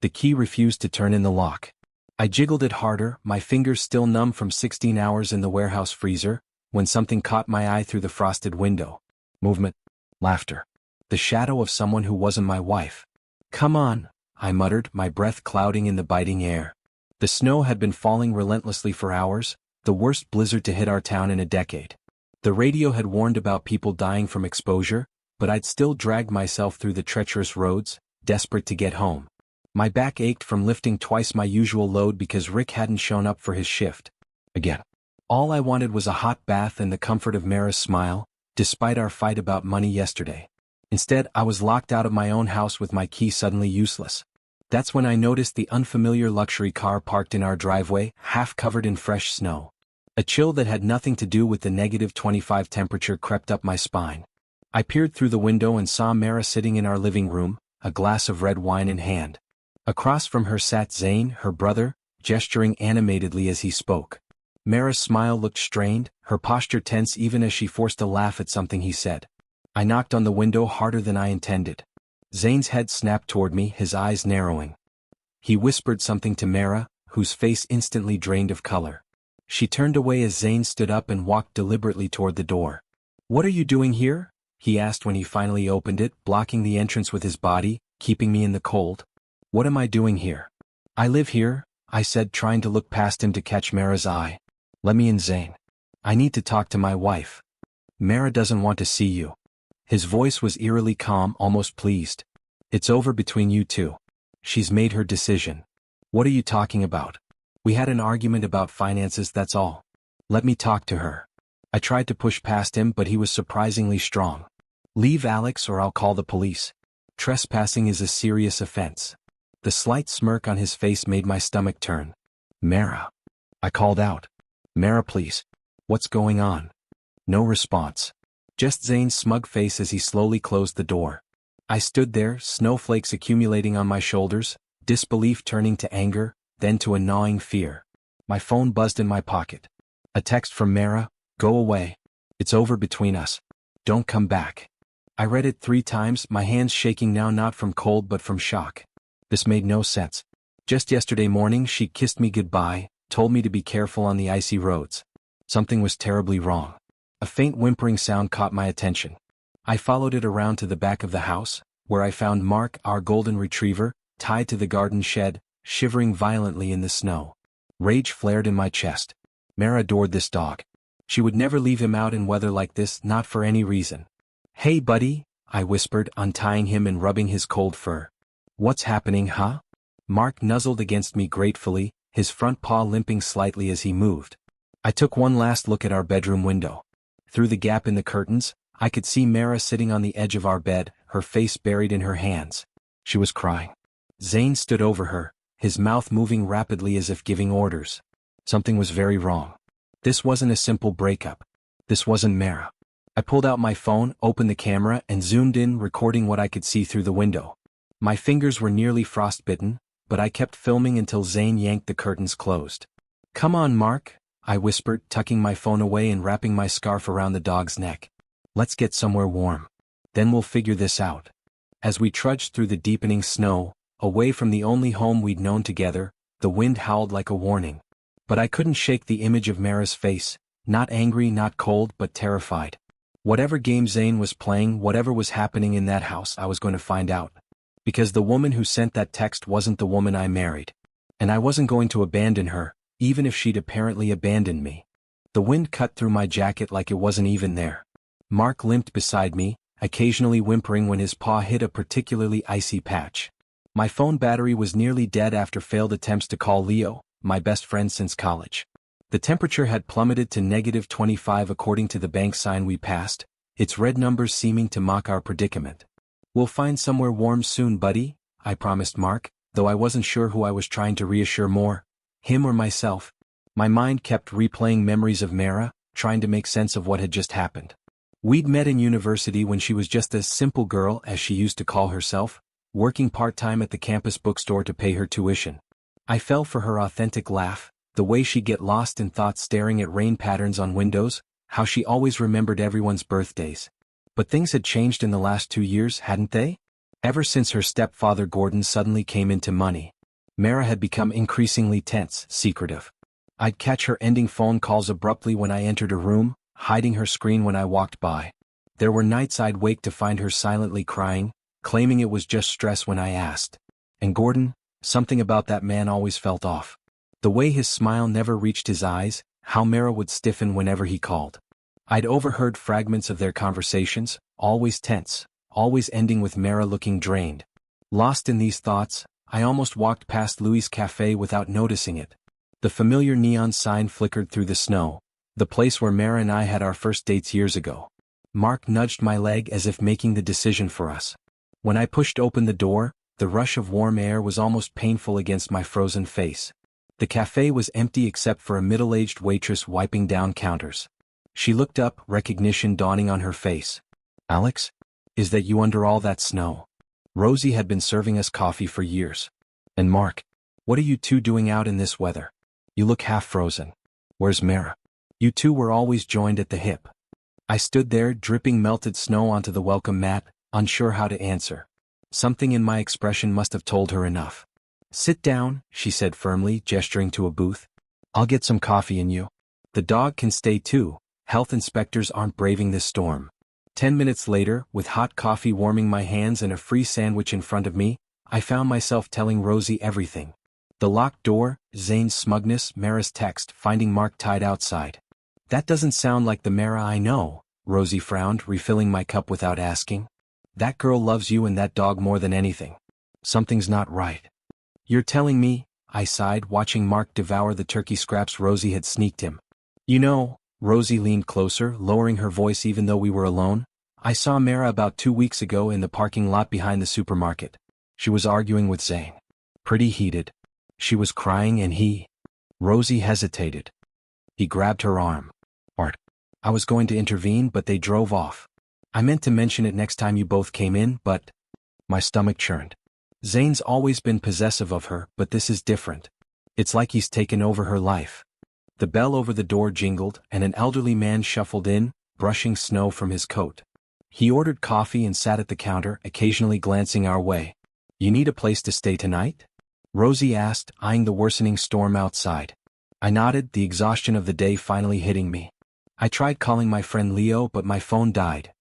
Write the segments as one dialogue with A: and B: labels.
A: The key refused to turn in the lock. I jiggled it harder, my fingers still numb from 16 hours in the warehouse freezer, when something caught my eye through the frosted window. Movement. Laughter. The shadow of someone who wasn't my wife. "Come on," I muttered, my breath clouding in the biting air. The snow had been falling relentlessly for hours, the worst blizzard to hit our town in a decade. The radio had warned about people dying from exposure, but I'd still dragged myself through the treacherous roads, desperate to get home. My back ached from lifting twice my usual load because Rick hadn't shown up for his shift. Again. All I wanted was a hot bath and the comfort of Mara's smile, despite our fight about money yesterday. Instead, I was locked out of my own house with my key suddenly useless. That's when I noticed the unfamiliar luxury car parked in our driveway, half covered in fresh snow. A chill that had nothing to do with the -25 temperature crept up my spine. I peered through the window and saw Mara sitting in our living room, a glass of red wine in hand. Across from her sat Zane, her brother, gesturing animatedly as he spoke. Mara's smile looked strained, her posture tense even as she forced a laugh at something he said. I knocked on the window harder than I intended. Zane's head snapped toward me, his eyes narrowing. He whispered something to Mara, whose face instantly drained of color. She turned away as Zane stood up and walked deliberately toward the door. "What are you doing here?" he asked when he finally opened it, blocking the entrance with his body, keeping me in the cold. "What am I doing here?" "I live here," I said, trying to look past him to catch Mara's eye. "Let me in, Zane. I need to talk to my wife." "Mara doesn't want to see you." His voice was eerily calm, almost pleased. "It's over between you two. She's made her decision." "What are you talking about?" "We had an argument about finances, that's all. Let me talk to her." I tried to push past him, but he was surprisingly strong. "Leave Alex or I'll call the police. Trespassing is a serious offense." The slight smirk on his face made my stomach turn. "Mara," I called out. "Mara, please. What's going on?" No response. Just Zane's smug face as he slowly closed the door. I stood there, snowflakes accumulating on my shoulders, disbelief turning to anger, then to a gnawing fear. My phone buzzed in my pocket. A text from Mara: "Go away. It's over between us. Don't come back." I read it 3 times, my hands shaking now not from cold but from shock. This made no sense. Just yesterday morning she kissed me goodbye, told me to be careful on the icy roads. Something was terribly wrong. A faint whimpering sound caught my attention. I followed it around to the back of the house, where I found Mark, our golden retriever, tied to the garden shed, shivering violently in the snow. Rage flared in my chest. Mara adored this dog. She would never leave him out in weather like this, not for any reason. "Hey buddy," I whispered, untying him and rubbing his cold fur. "What's happening, huh?" Mark nuzzled against me gratefully, his front paw limping slightly as he moved. I took one last look at our bedroom window. Through the gap in the curtains, I could see Mara sitting on the edge of our bed, her face buried in her hands. She was crying. Zane stood over her, his mouth moving rapidly as if giving orders. Something was very wrong. This wasn't a simple breakup. This wasn't Mara. I pulled out my phone, opened the camera, and zoomed in, recording what I could see through the window. My fingers were nearly frostbitten, but I kept filming until Zane yanked the curtains closed. "Come on, Mark," I whispered, tucking my phone away and wrapping my scarf around the dog's neck. "Let's get somewhere warm. Then we'll figure this out." As we trudged through the deepening snow, away from the only home we'd known together, the wind howled like a warning. But I couldn't shake the image of Mara's face, not angry, not cold, but terrified. Whatever game Zane was playing, whatever was happening in that house, I was going to find out. Because the woman who sent that text wasn't the woman I married. And I wasn't going to abandon her, even if she'd apparently abandoned me. The wind cut through my jacket like it wasn't even there. Mark limped beside me, occasionally whimpering when his paw hit a particularly icy patch. My phone battery was nearly dead after failed attempts to call Leo, my best friend since college. The temperature had plummeted to -25 according to the bank sign we passed, its red numbers seeming to mock our predicament. "We'll find somewhere warm soon, buddy," I promised Mark, though I wasn't sure who I was trying to reassure more, him or myself. My mind kept replaying memories of Mara, trying to make sense of what had just happened. We'd met in university when she was just a simple girl, as she used to call herself, working part-time at the campus bookstore to pay her tuition. I fell for her authentic laugh, the way she'd get lost in thoughts staring at rain patterns on windows, how she always remembered everyone's birthdays. But things had changed in the last 2 years, hadn't they? Ever since her stepfather Gordon suddenly came into money. Mara had become increasingly tense, secretive. I'd catch her ending phone calls abruptly when I entered a room, hiding her screen when I walked by. There were nights I'd wake to find her silently crying, claiming it was just stress when I asked. And Gordon, something about that man always felt off. The way his smile never reached his eyes, how Mara would stiffen whenever he called. I'd overheard fragments of their conversations, always tense, always ending with Mara looking drained. Lost in these thoughts, I almost walked past Louis' cafe without noticing it. The familiar neon sign flickered through the snow, the place where Mara and I had our first dates years ago. Mark nudged my leg as if making the decision for us. When I pushed open the door, the rush of warm air was almost painful against my frozen face. The cafe was empty except for a middle-aged waitress wiping down counters. She looked up, recognition dawning on her face. "Alex? Is that you under all that snow?" Rosie had been serving us coffee for years. "And Mark, what are you two doing out in this weather? You look half frozen. Where's Mara?" You two were always joined at the hip. I stood there, dripping melted snow onto the welcome mat, unsure how to answer. Something in my expression must have told her enough. "Sit down," she said firmly, gesturing to a booth. "I'll get some coffee in you. The dog can stay too. Health inspectors aren't braving this storm." 10 minutes later, with hot coffee warming my hands and a free sandwich in front of me, I found myself telling Rosie everything. The locked door, Zane's smugness, Mara's text, finding Mark tied outside. "That doesn't sound like the Mara I know," Rosie frowned, refilling my cup without asking. "That girl loves you and that dog more than anything. Something's not right." "You're telling me," I sighed, watching Mark devour the turkey scraps Rosie had sneaked him. "You know," Rosie leaned closer, lowering her voice even though we were alone, "I saw Mara about 2 weeks ago in the parking lot behind the supermarket. She was arguing with Zane. Pretty heated. She was crying and he—" Rosie hesitated. "He grabbed her arm. Art. I was going to intervene but they drove off. I meant to mention it next time you both came in, but—" My stomach churned. Zane's always been possessive of her, but this is different. It's like he's taken over her life. The bell over the door jingled, and an elderly man shuffled in, brushing snow from his coat. He ordered coffee and sat at the counter, occasionally glancing our way. "You need a place to stay tonight?" Rosie asked, eyeing the worsening storm outside. I nodded, the exhaustion of the day finally hitting me. I tried calling my friend Leo but my phone died.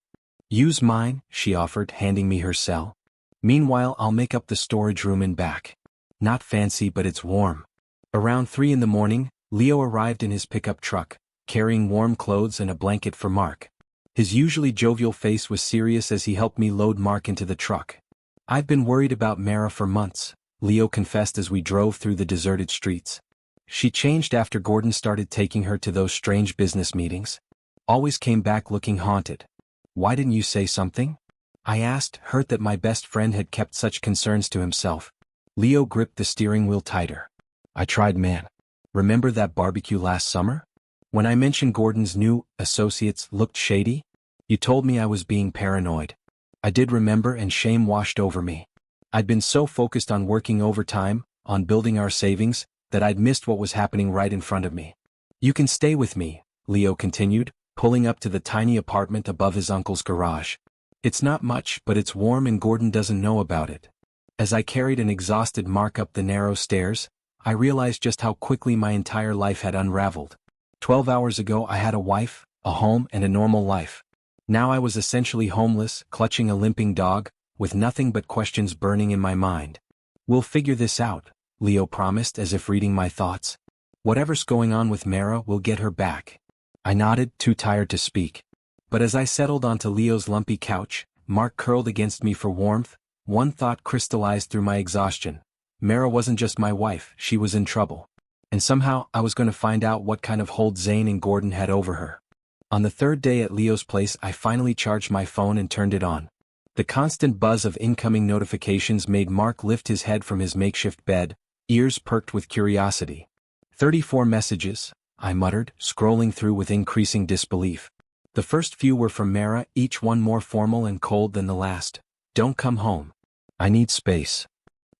A: "Use mine," she offered, handing me her cell. "Meanwhile I'll make up the storage room in back. Not fancy but it's warm." Around 3 in the morning, Leo arrived in his pickup truck, carrying warm clothes and a blanket for Mark. His usually jovial face was serious as he helped me load Mark into the truck. "I've been worried about Mara for months," Leo confessed as we drove through the deserted streets. "She changed after Gordon started taking her to those strange business meetings. Always came back looking haunted." "Why didn't you say something?" I asked, hurt that my best friend had kept such concerns to himself. Leo gripped the steering wheel tighter. "I tried, man. Remember that barbecue last summer? When I mentioned Gordon's new associates looked shady? You told me I was being paranoid. I did remember and shame washed over me. I'd been so focused on working overtime, on building our savings, that I'd missed what was happening right in front of me." "You can stay with me," Leo continued, pulling up to the tiny apartment above his uncle's garage. "It's not much, but it's warm and Gordon doesn't know about it." As I carried an exhausted Mark up the narrow stairs, I realized just how quickly my entire life had unraveled. 12 hours ago I had a wife, a home and a normal life. Now I was essentially homeless, clutching a limping dog, with nothing but questions burning in my mind. "We'll figure this out," Leo promised as if reading my thoughts. "Whatever's going on with Mara, we'll get her back." I nodded, too tired to speak. But as I settled onto Leo's lumpy couch, Mark curled against me for warmth, one thought crystallized through my exhaustion. Mara wasn't just my wife, she was in trouble. And somehow I was going to find out what kind of hold Zane and Gordon had over her. On the 3rd day at Leo's place I finally charged my phone and turned it on. The constant buzz of incoming notifications made Mark lift his head from his makeshift bed, ears perked with curiosity. 34 messages, I muttered, scrolling through with increasing disbelief. The first few were from Mara, each one more formal and cold than the last. "Don't come home. I need space.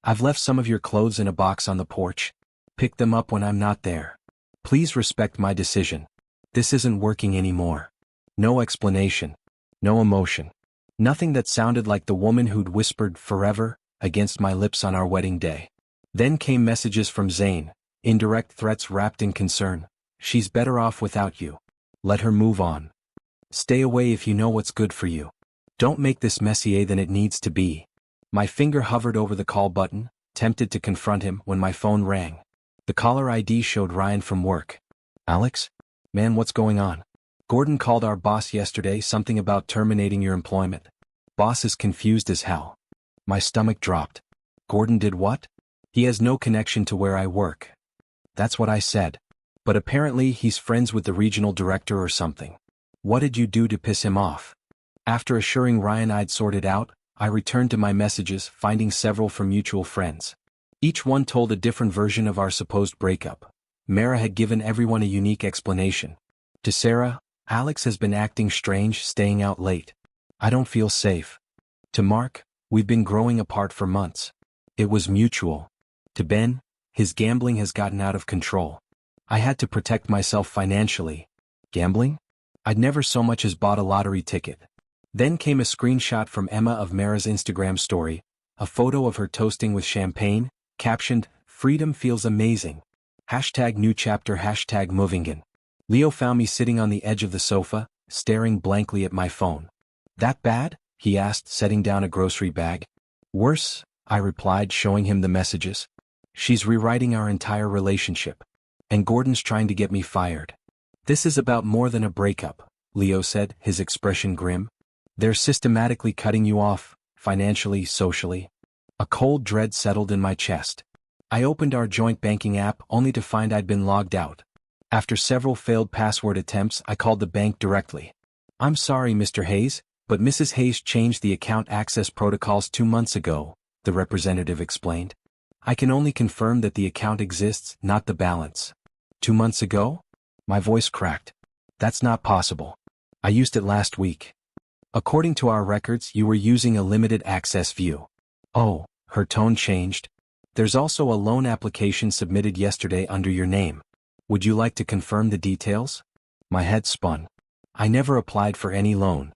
A: I've left some of your clothes in a box on the porch. Pick them up when I'm not there. Please respect my decision. This isn't working anymore." No explanation. No emotion. Nothing that sounded like the woman who'd whispered "forever" against my lips on our wedding day. Then came messages from Zane, indirect threats wrapped in concern. She's better off without you. Let her move on. Stay away if you know what's good for you. Don't make this messier than it needs to be. My finger hovered over the call button, tempted to confront him when my phone rang. The caller ID showed Ryan from work. Alex? Man, what's going on? Gordon called our boss yesterday, something about terminating your employment. Boss is confused as hell. My stomach dropped. Gordon did what? He has no connection to where I work. That's what I said. But apparently he's friends with the regional director or something. What did you do to piss him off? After assuring Ryan I'd sorted out, I returned to my messages, finding several from mutual friends. Each one told a different version of our supposed breakup. Mara had given everyone a unique explanation. To Sarah, Alex has been acting strange, staying out late. I don't feel safe. To Mark, we've been growing apart for months. It was mutual. To Ben, his gambling has gotten out of control. I had to protect myself financially. Gambling? I'd never so much as bought a lottery ticket. Then came a screenshot from Emma of Mara's Instagram story, a photo of her toasting with champagne, captioned, "Freedom feels amazing. #new chapter #movingin." Leo found me sitting on the edge of the sofa, staring blankly at my phone. That bad? He asked, setting down a grocery bag. Worse, I replied, showing him the messages. She's rewriting our entire relationship. And Gordon's trying to get me fired. This is about more than a breakup, Leo said, his expression grim. They're systematically cutting you off, financially, socially. A cold dread settled in my chest. I opened our joint banking app only to find I'd been logged out. After several failed password attempts, I called the bank directly. I'm sorry, Mr. Hayes, but Mrs. Hayes changed the account access protocols 2 months ago, the representative explained. I can only confirm that the account exists, not the balance. 2 months ago? My voice cracked. That's not possible. I used it last week. According to our records, you were using a limited access view. Oh, her tone changed. There's also a loan application submitted yesterday under your name. Would you like to confirm the details? My head spun. I never applied for any loan.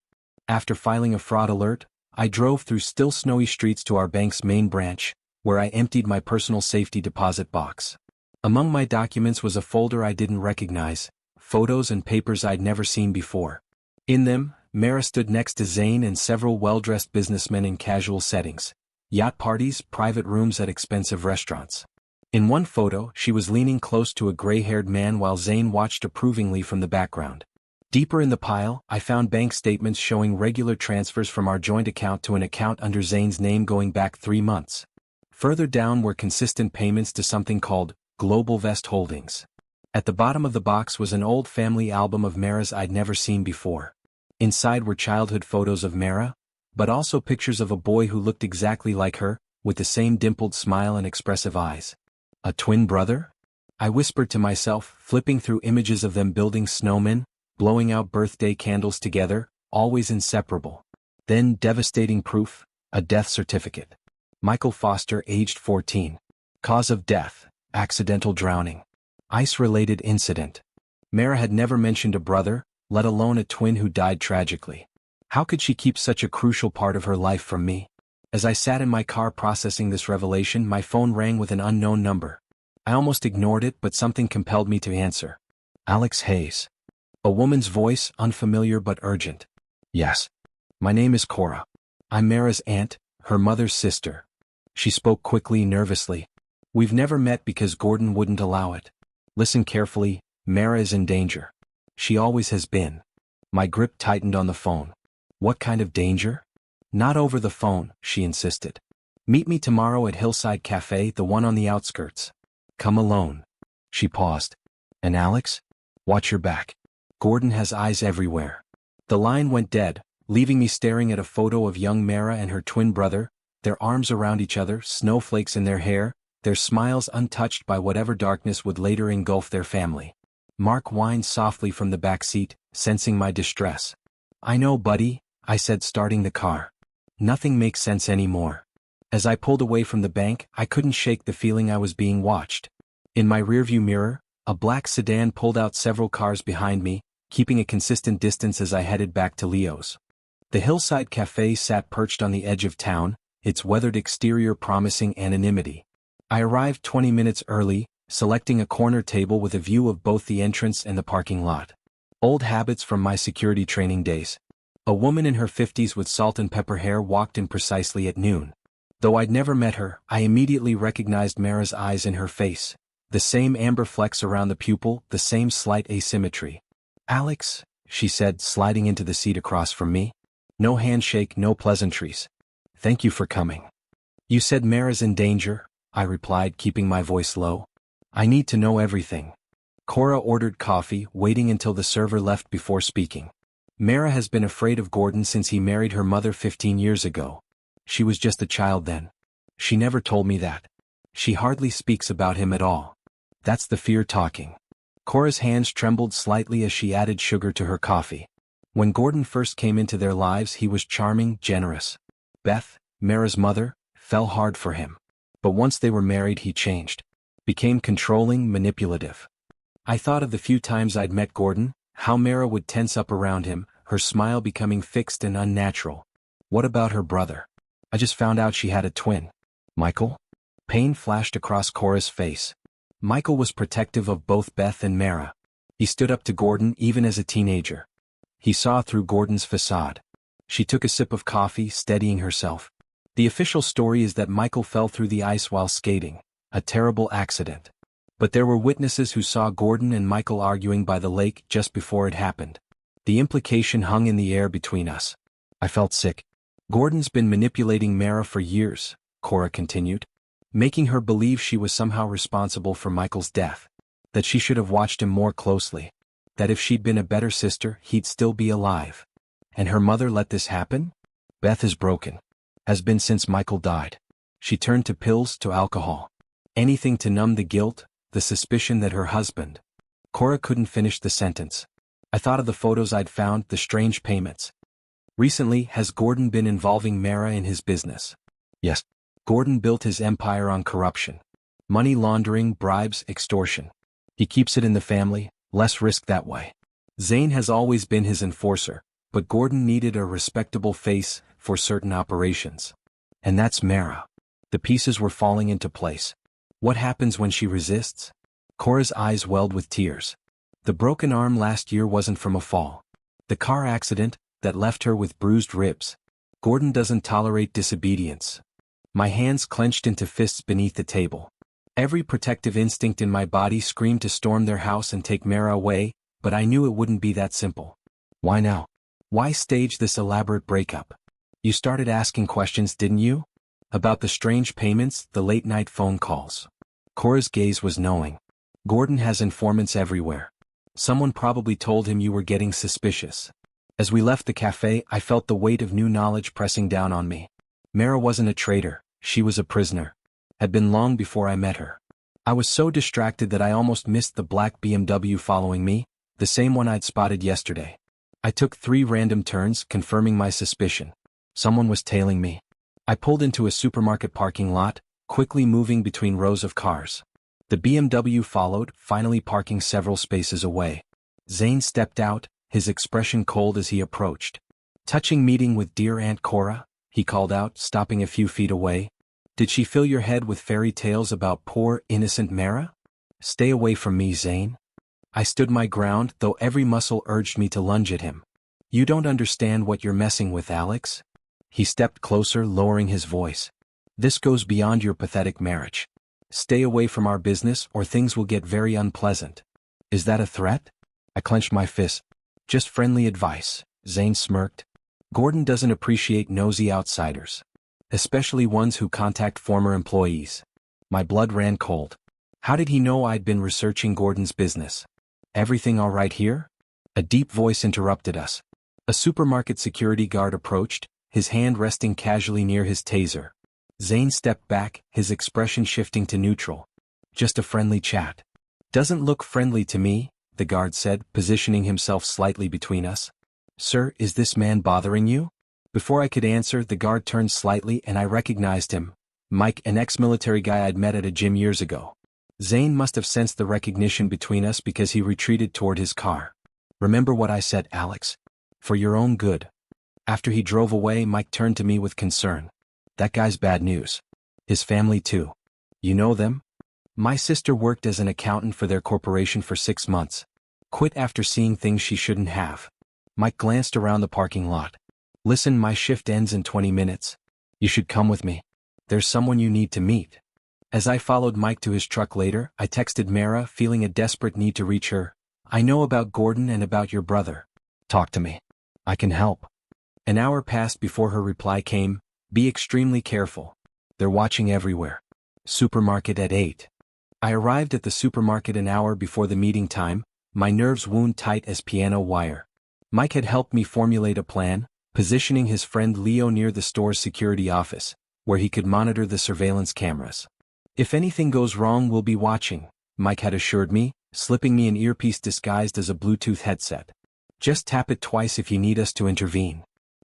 A: After filing a fraud alert, I drove through still snowy streets to our bank's main branch, where I emptied my personal safety deposit box. Among my documents was a folder I didn't recognize, photos and papers I'd never seen before. In them, Mara stood next to Zane and several well-dressed businessmen in casual settings. Yacht parties, private rooms at expensive restaurants. In one photo, she was leaning close to a gray-haired man while Zane watched approvingly from the background. Deeper in the pile, I found bank statements showing regular transfers from our joint account to an account under Zane's name going back 3 months. Further down were consistent payments to something called Global Vest Holdings. At the bottom of the box was an old family album of Mara's I'd never seen before. Inside were childhood photos of Mara, but also pictures of a boy who looked exactly like her, with the same dimpled smile and expressive eyes. A twin brother? I whispered to myself, flipping through images of them building snowmen, blowing out birthday candles together, always inseparable. Then devastating proof, a death certificate. Michael Foster, aged 14. Cause of death, accidental drowning. Ice-related incident. Mara had never mentioned a brother, let alone a twin who died tragically. How could she keep such a crucial part of her life from me? As I sat in my car processing this revelation, my phone rang with an unknown number. I almost ignored it, but something compelled me to answer. Alex Hayes. A woman's voice, unfamiliar but urgent. Yes. My name is Cora. I'm Mara's aunt, her mother's sister. She spoke quickly, nervously. We've never met because Gordon wouldn't allow it. Listen carefully, Mara is in danger. She always has been. My grip tightened on the phone. What kind of danger? Not over the phone, she insisted. Meet me tomorrow at Hillside Cafe, the one on the outskirts. Come alone. She paused. And Alex? Watch your back. Gordon has eyes everywhere. The line went dead, leaving me staring at a photo of young Mara and her twin brother, their arms around each other, snowflakes in their hair, their smiles untouched by whatever darkness would later engulf their family. Mark whined softly from the back seat, sensing my distress. I know, buddy, I said, starting the car. Nothing makes sense anymore. As I pulled away from the bank, I couldn't shake the feeling I was being watched. In my rearview mirror, a black sedan pulled out several cars behind me, keeping a consistent distance as I headed back to Leo's. The Hillside Cafe sat perched on the edge of town, its weathered exterior promising anonymity. I arrived 20 minutes early, selecting a corner table with a view of both the entrance and the parking lot. Old habits from my security training days. A woman in her 50s with salt and pepper hair walked in precisely at noon. Though I'd never met her, I immediately recognized Mara's eyes in her face. The same amber flecks around the pupil, the same slight asymmetry. "Alex," she said, sliding into the seat across from me. No handshake, no pleasantries. "Thank you for coming." "You said Mara's in danger," I replied, keeping my voice low. "I need to know everything." Cora ordered coffee, waiting until the server left before speaking. "Mara has been afraid of Gordon since he married her mother 15 years ago. She was just a child then. She never told me that. She hardly speaks about him at all. That's the fear talking." Cora's hands trembled slightly as she added sugar to her coffee. "When Gordon first came into their lives, he was charming, generous. Beth, Mara's mother, fell hard for him. But once they were married, he changed. Became controlling, manipulative. I thought of the few times I'd met Gordon, how Mara would tense up around him, her smile becoming fixed and unnatural. What about her brother? I just found out she had a twin. Michael?" Pain flashed across Cora's face. Michael was protective of both Beth and Mara. He stood up to Gordon even as a teenager. He saw through Gordon's facade. She took a sip of coffee, steadying herself. "The official story is that Michael fell through the ice while skating. A terrible accident. But there were witnesses who saw Gordon and Michael arguing by the lake just before it happened. The implication hung in the air between us." I felt sick. "Gordon's been manipulating Mara for years," Cora continued. "Making her believe she was somehow responsible for Michael's death. That she should have watched him more closely. That if she'd been a better sister, he'd still be alive. And her mother let this happen? Beth is broken. Has been since Michael died. She turned to pills, to alcohol. Anything to numb the guilt, the suspicion that her husband—" Cora couldn't finish the sentence. I thought of the photos I'd found, the strange payments. "Recently, has Gordon been involving Mara in his business?" "Yes. Gordon built his empire on corruption. Money laundering, bribes, extortion. He keeps it in the family, less risk that way. Zane has always been his enforcer, but Gordon needed a respectable face for certain operations. And that's Mara." The pieces were falling into place. "What happens when she resists?" Cora's eyes welled with tears. "The broken arm last year wasn't from a fall. The car accident that left her with bruised ribs. Gordon doesn't tolerate disobedience." My hands clenched into fists beneath the table. Every protective instinct in my body screamed to storm their house and take Mara away, but I knew it wouldn't be that simple. "Why now? Why stage this elaborate breakup? You started asking questions, didn't you? About the strange payments, the late-night phone calls." Cora's gaze was knowing. "Gordon has informants everywhere. Someone probably told him you were getting suspicious." As we left the cafe, I felt the weight of new knowledge pressing down on me. Mara wasn't a traitor, she was a prisoner. Had been long before I met her. I was so distracted that I almost missed the black BMW following me, the same one I'd spotted yesterday. I took 3 random turns, confirming my suspicion. Someone was tailing me. I pulled into a supermarket parking lot, quickly moving between rows of cars. The BMW followed, finally parking several spaces away. Zane stepped out, his expression cold as he approached. "Touching meeting with dear Aunt Cora?" he called out, stopping a few feet away. "Did she fill your head with fairy tales about poor, innocent Mara?" "Stay away from me, Zane." I stood my ground, though every muscle urged me to lunge at him. "You don't understand what you're messing with, Alex." He stepped closer, lowering his voice. "This goes beyond your pathetic marriage. Stay away from our business or things will get very unpleasant." "Is that a threat?" I clenched my fist. "Just friendly advice," Zane smirked. "Gordon doesn't appreciate nosy outsiders. Especially ones who contact former employees." My blood ran cold. How did he know I'd been researching Gordon's business? "Everything all right here?" A deep voice interrupted us. A supermarket security guard approached, his hand resting casually near his taser. Zane stepped back, his expression shifting to neutral. "Just a friendly chat." "Doesn't look friendly to me," the guard said, positioning himself slightly between us. "Sir, is this man bothering you?" Before I could answer, the guard turned slightly and I recognized him. Mike, an ex-military guy I'd met at a gym years ago. Zane must have sensed the recognition between us because he retreated toward his car. "Remember what I said, Alex. For your own good." After he drove away, Mike turned to me with concern. "That guy's bad news. His family too. You know them? My sister worked as an accountant for their corporation for 6 months. Quit after seeing things she shouldn't have. Mike glanced around the parking lot. Listen, my shift ends in 20 minutes. You should come with me. There's someone you need to meet. As I followed Mike to his truck later, I texted Mara, feeling a desperate need to reach her. I know about Gordon and about your brother. Talk to me. I can help. An hour passed before her reply came. Be extremely careful. They're watching everywhere. Supermarket at 8. I arrived at the supermarket an hour before the meeting time, my nerves wound tight as piano wire. Mike had helped me formulate a plan, positioning his friend Leo near the store's security office, where he could monitor the surveillance cameras. If anything goes wrong, we'll be watching, Mike had assured me, slipping me an earpiece disguised as a Bluetooth headset. Just tap it twice if you need us to intervene.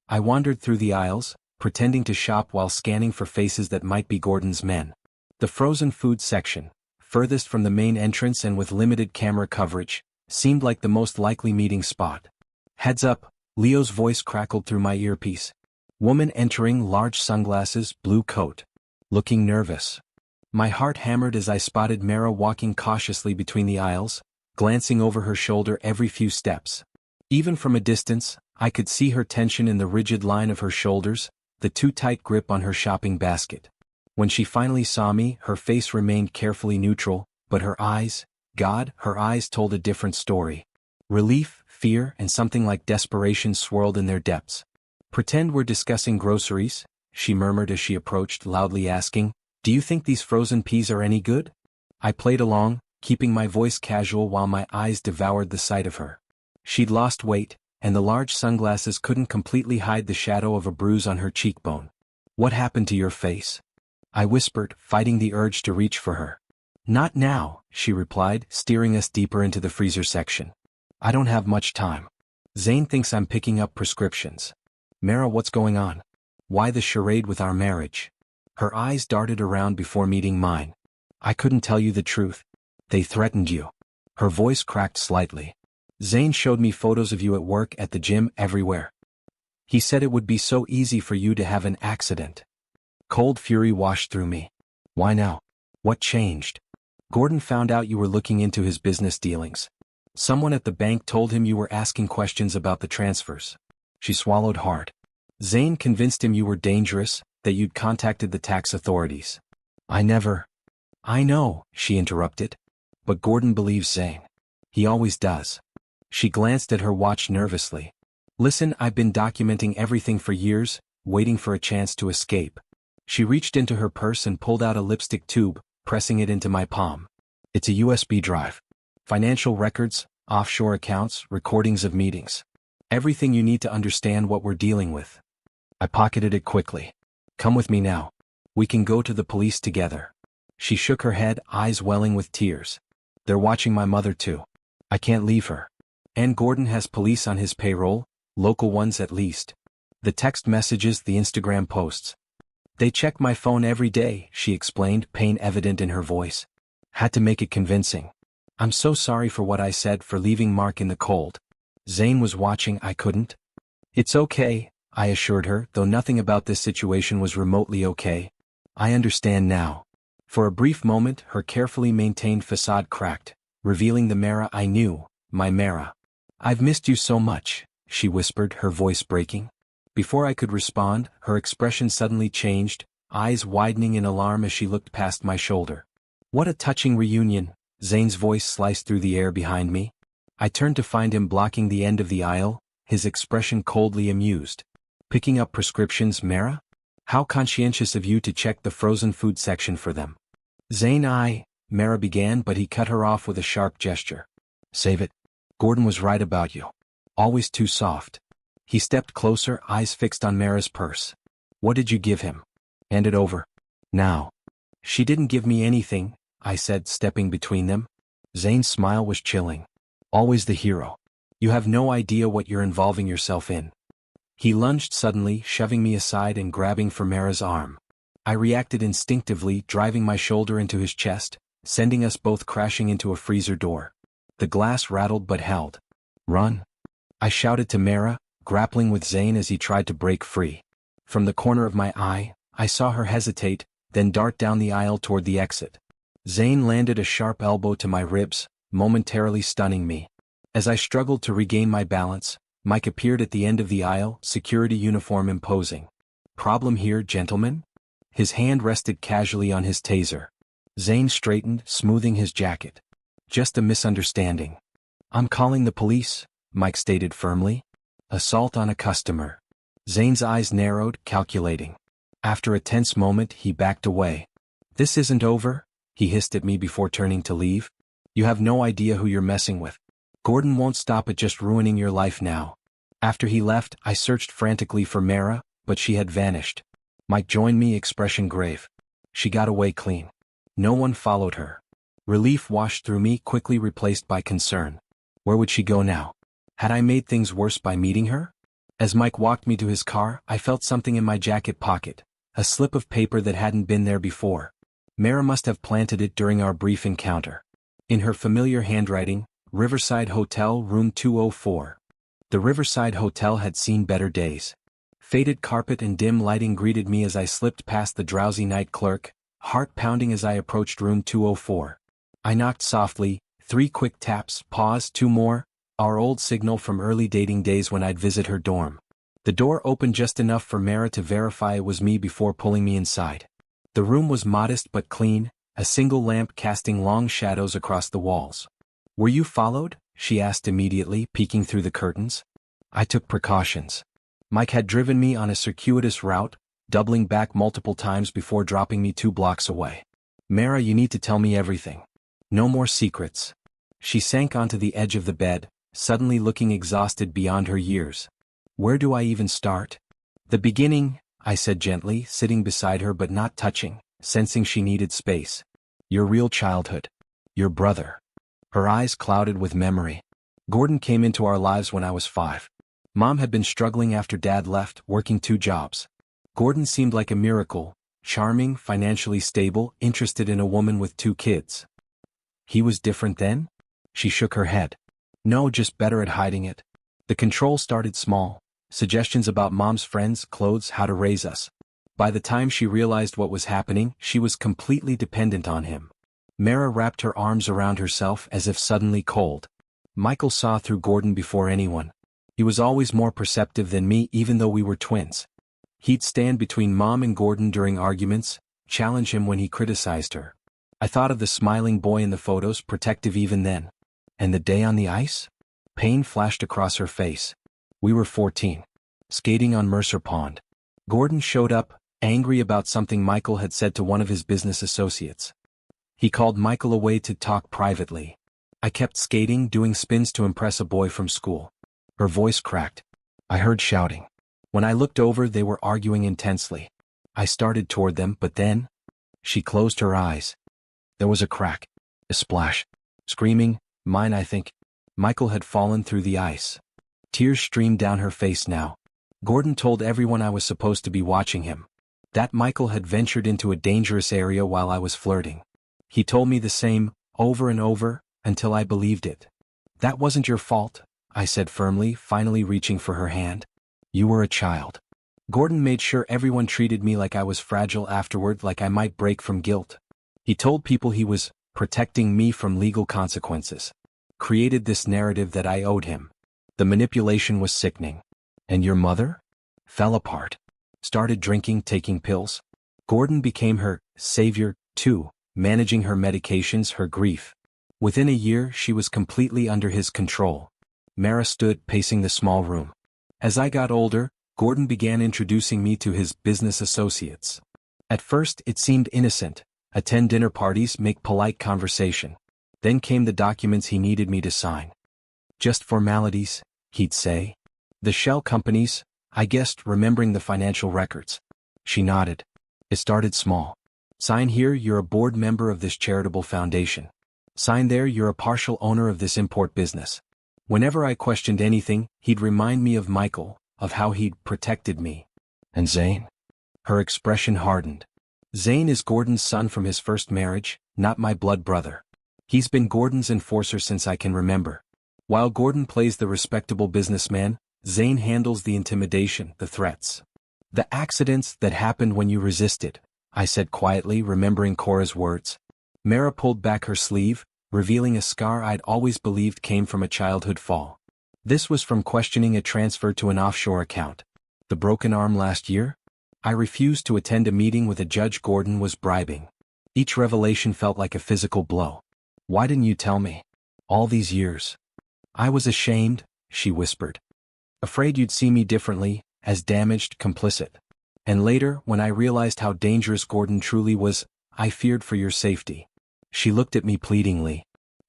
A: I wandered through the aisles, pretending to shop while scanning for faces that might be Gordon's men. The frozen food section, furthest from the main entrance and with limited camera coverage, seemed like the most likely meeting spot. Heads up, Leo's voice crackled through my earpiece. Woman entering, large sunglasses, blue coat. Looking nervous. My heart hammered as I spotted Mara walking cautiously between the aisles, glancing over her shoulder every few steps. Even from a distance, I could see her tension in the rigid line of her shoulders, the too tight grip on her shopping basket. When she finally saw me, her face remained carefully neutral, but her eyes, God, her eyes told a different story. Relief, fear, and something like desperation swirled in their depths. Pretend we're discussing groceries, she murmured as she approached, loudly asking, do you think these frozen peas are any good? I played along, keeping my voice casual while my eyes devoured the sight of her. She'd lost weight, and the large sunglasses couldn't completely hide the shadow of a bruise on her cheekbone. What happened to your face? I whispered, fighting the urge to reach for her. Not now, she replied, steering us deeper into the freezer section. I don't have much time. Zane thinks I'm picking up prescriptions. Mara, what's going on? Why the charade with our marriage? Her eyes darted around before meeting mine. I couldn't tell you the truth. They threatened you. Her voice cracked slightly. Zane showed me photos of you at work, at the gym, everywhere. He said it would be so easy for you to have an accident. Cold fury washed through me. Why now? What changed? Gordon found out you were looking into his business dealings. Someone at the bank told him you were asking questions about the transfers. She swallowed hard. Zane convinced him you were dangerous, that you'd contacted the tax authorities. I know, she interrupted. But Gordon believes Zane. He always does. She glanced at her watch nervously. Listen, I've been documenting everything for years, waiting for a chance to escape. She reached into her purse and pulled out a lipstick tube, pressing it into my palm. It's a USB drive. Financial records, offshore accounts, recordings of meetings. Everything you need to understand what we're dealing with. I pocketed it quickly. Come with me now. We can go to the police together. She shook her head, eyes welling with tears. They're watching my mother too. I can't leave her. And Gordon has police on his payroll, local ones at least. The text messages, the Instagram posts. They check my phone every day, she explained, pain evident in her voice. Had to make it convincing. I'm so sorry for what I said, for leaving Mark in the cold. Zane was watching, I couldn't. It's okay, I assured her, though nothing about this situation was remotely okay. I understand now. For a brief moment, her carefully maintained facade cracked, revealing the Mara I knew, my Mara. I've missed you so much, she whispered, her voice breaking. Before I could respond, her expression suddenly changed, eyes widening in alarm as she looked past my shoulder. What a touching reunion, Zane's voice sliced through the air behind me. I turned to find him blocking the end of the aisle, his expression coldly amused. Picking up prescriptions, Mara? How conscientious of you to check the frozen food section for them. Zane, Mara began, but he cut her off with a sharp gesture. Save it. Gordon was right about you. Always too soft. He stepped closer, eyes fixed on Mara's purse. What did you give him? Hand it over. Now. She didn't give me anything, I said, stepping between them. Zane's smile was chilling. Always the hero. You have no idea what you're involving yourself in. He lunged suddenly, shoving me aside and grabbing for Mara's arm. I reacted instinctively, driving my shoulder into his chest, sending us both crashing into a freezer door. The glass rattled but held. Run! I shouted to Mara, grappling with Zane as he tried to break free. From the corner of my eye, I saw her hesitate, then dart down the aisle toward the exit. Zane landed a sharp elbow to my ribs, momentarily stunning me. As I struggled to regain my balance, Mike appeared at the end of the aisle, security uniform imposing. "Problem here, gentlemen?" His hand rested casually on his taser. Zane straightened, smoothing his jacket. "Just a misunderstanding." "I'm calling the police," Mike stated firmly. "Assault on a customer." Zane's eyes narrowed, calculating. After a tense moment, he backed away. "This isn't over," he hissed at me before turning to leave. "You have no idea who you're messing with. Gordon won't stop at just ruining your life now." After he left, I searched frantically for Mara, but she had vanished. Mike joined me, expression grave. "She got away clean. No one followed her." Relief washed through me, quickly replaced by concern. Where would she go now? Had I made things worse by meeting her? As Mike walked me to his car, I felt something in my jacket pocket, a slip of paper that hadn't been there before. Mara must have planted it during our brief encounter. In her familiar handwriting, "Riverside Hotel, room 204. The Riverside Hotel had seen better days. Faded carpet and dim lighting greeted me as I slipped past the drowsy night clerk, heart pounding as I approached room 204. I knocked softly, 3 quick taps, pause, 2 more, our old signal from early dating days when I'd visit her dorm. The door opened just enough for Mara to verify it was me before pulling me inside. The room was modest but clean, a single lamp casting long shadows across the walls. "Were you followed?" she asked immediately, peeking through the curtains. I took precautions. Mike had driven me on a circuitous route, doubling back multiple times before dropping me 2 blocks away. "Mara, you need to tell me everything. No more secrets." She sank onto the edge of the bed, suddenly looking exhausted beyond her years. "Where do I even start?" "The beginning," I said gently, sitting beside her but not touching, sensing she needed space. "Your real childhood. Your brother." Her eyes clouded with memory. "Gordon came into our lives when I was 5. Mom had been struggling after Dad left, working 2 jobs. Gordon seemed like a miracle, charming, financially stable, interested in a woman with 2 kids. He was different then?" She shook her head. "No, just better at hiding it. The control started small, suggestions about Mom's friends, clothes, how to raise us. By the time she realized what was happening, she was completely dependent on him." Mara wrapped her arms around herself as if suddenly cold. "Michael saw through Gordon before anyone. He was always more perceptive than me, even though we were twins. He'd stand between Mom and Gordon during arguments, challenge him when he criticized her. I thought of the smiling boy in the photos, protective even then. And the day on the ice?" Pain flashed across her face. "We were 14. Skating on Mercer Pond. Gordon showed up, angry about something Michael had said to one of his business associates. He called Michael away to talk privately. I kept skating, doing spins to impress a boy from school." Her voice cracked. "I heard shouting. When I looked over, they were arguing intensely. I started toward them, but then..." She closed her eyes. There was a crack. A splash. Screaming, mine I think. Michael had fallen through the ice. Tears streamed down her face now. "Gordon told everyone I was supposed to be watching him. That Michael had ventured into a dangerous area while I was flirting. He told me the same, over and over, until I believed it." "That wasn't your fault," I said firmly, finally reaching for her hand. "You were a child. Gordon made sure everyone treated me like I was fragile afterward, like I might break from guilt. He told people he was protecting me from legal consequences. Created this narrative that I owed him. The manipulation was sickening. And your mother? Fell apart. Started drinking, taking pills. Gordon became her savior, too, managing her medications, her grief. Within a year, she was completely under his control." Mara stood, pacing the small room. "As I got older, Gordon began introducing me to his business associates. At first, it seemed innocent. Attend dinner parties, make polite conversation. Then came the documents he needed me to sign. Just formalities, he'd say. The shell companies, I guessed, remembering the financial records." She nodded. "It started small. Sign here, you're a board member of this charitable foundation. Sign there, you're a partial owner of this import business." Whenever I questioned anything, he'd remind me of Michael, of how he'd protected me. "And Zane?" Her expression hardened. "Zane is Gordon's son from his first marriage, not my blood brother. He's been Gordon's enforcer since I can remember. While Gordon plays the respectable businessman, Zane handles the intimidation, the threats. The accidents that happened when you resisted," I said quietly, remembering Cora's words. Mara pulled back her sleeve, revealing a scar I'd always believed came from a childhood fall. This was from questioning a transfer to an offshore account. The broken arm last year? I refused to attend a meeting with a judge Gordon was bribing. Each revelation felt like a physical blow. Why didn't you tell me? All these years. I was ashamed, she whispered. Afraid you'd see me differently, as damaged, complicit. And later, when I realized how dangerous Gordon truly was, I feared for your safety. She looked at me pleadingly.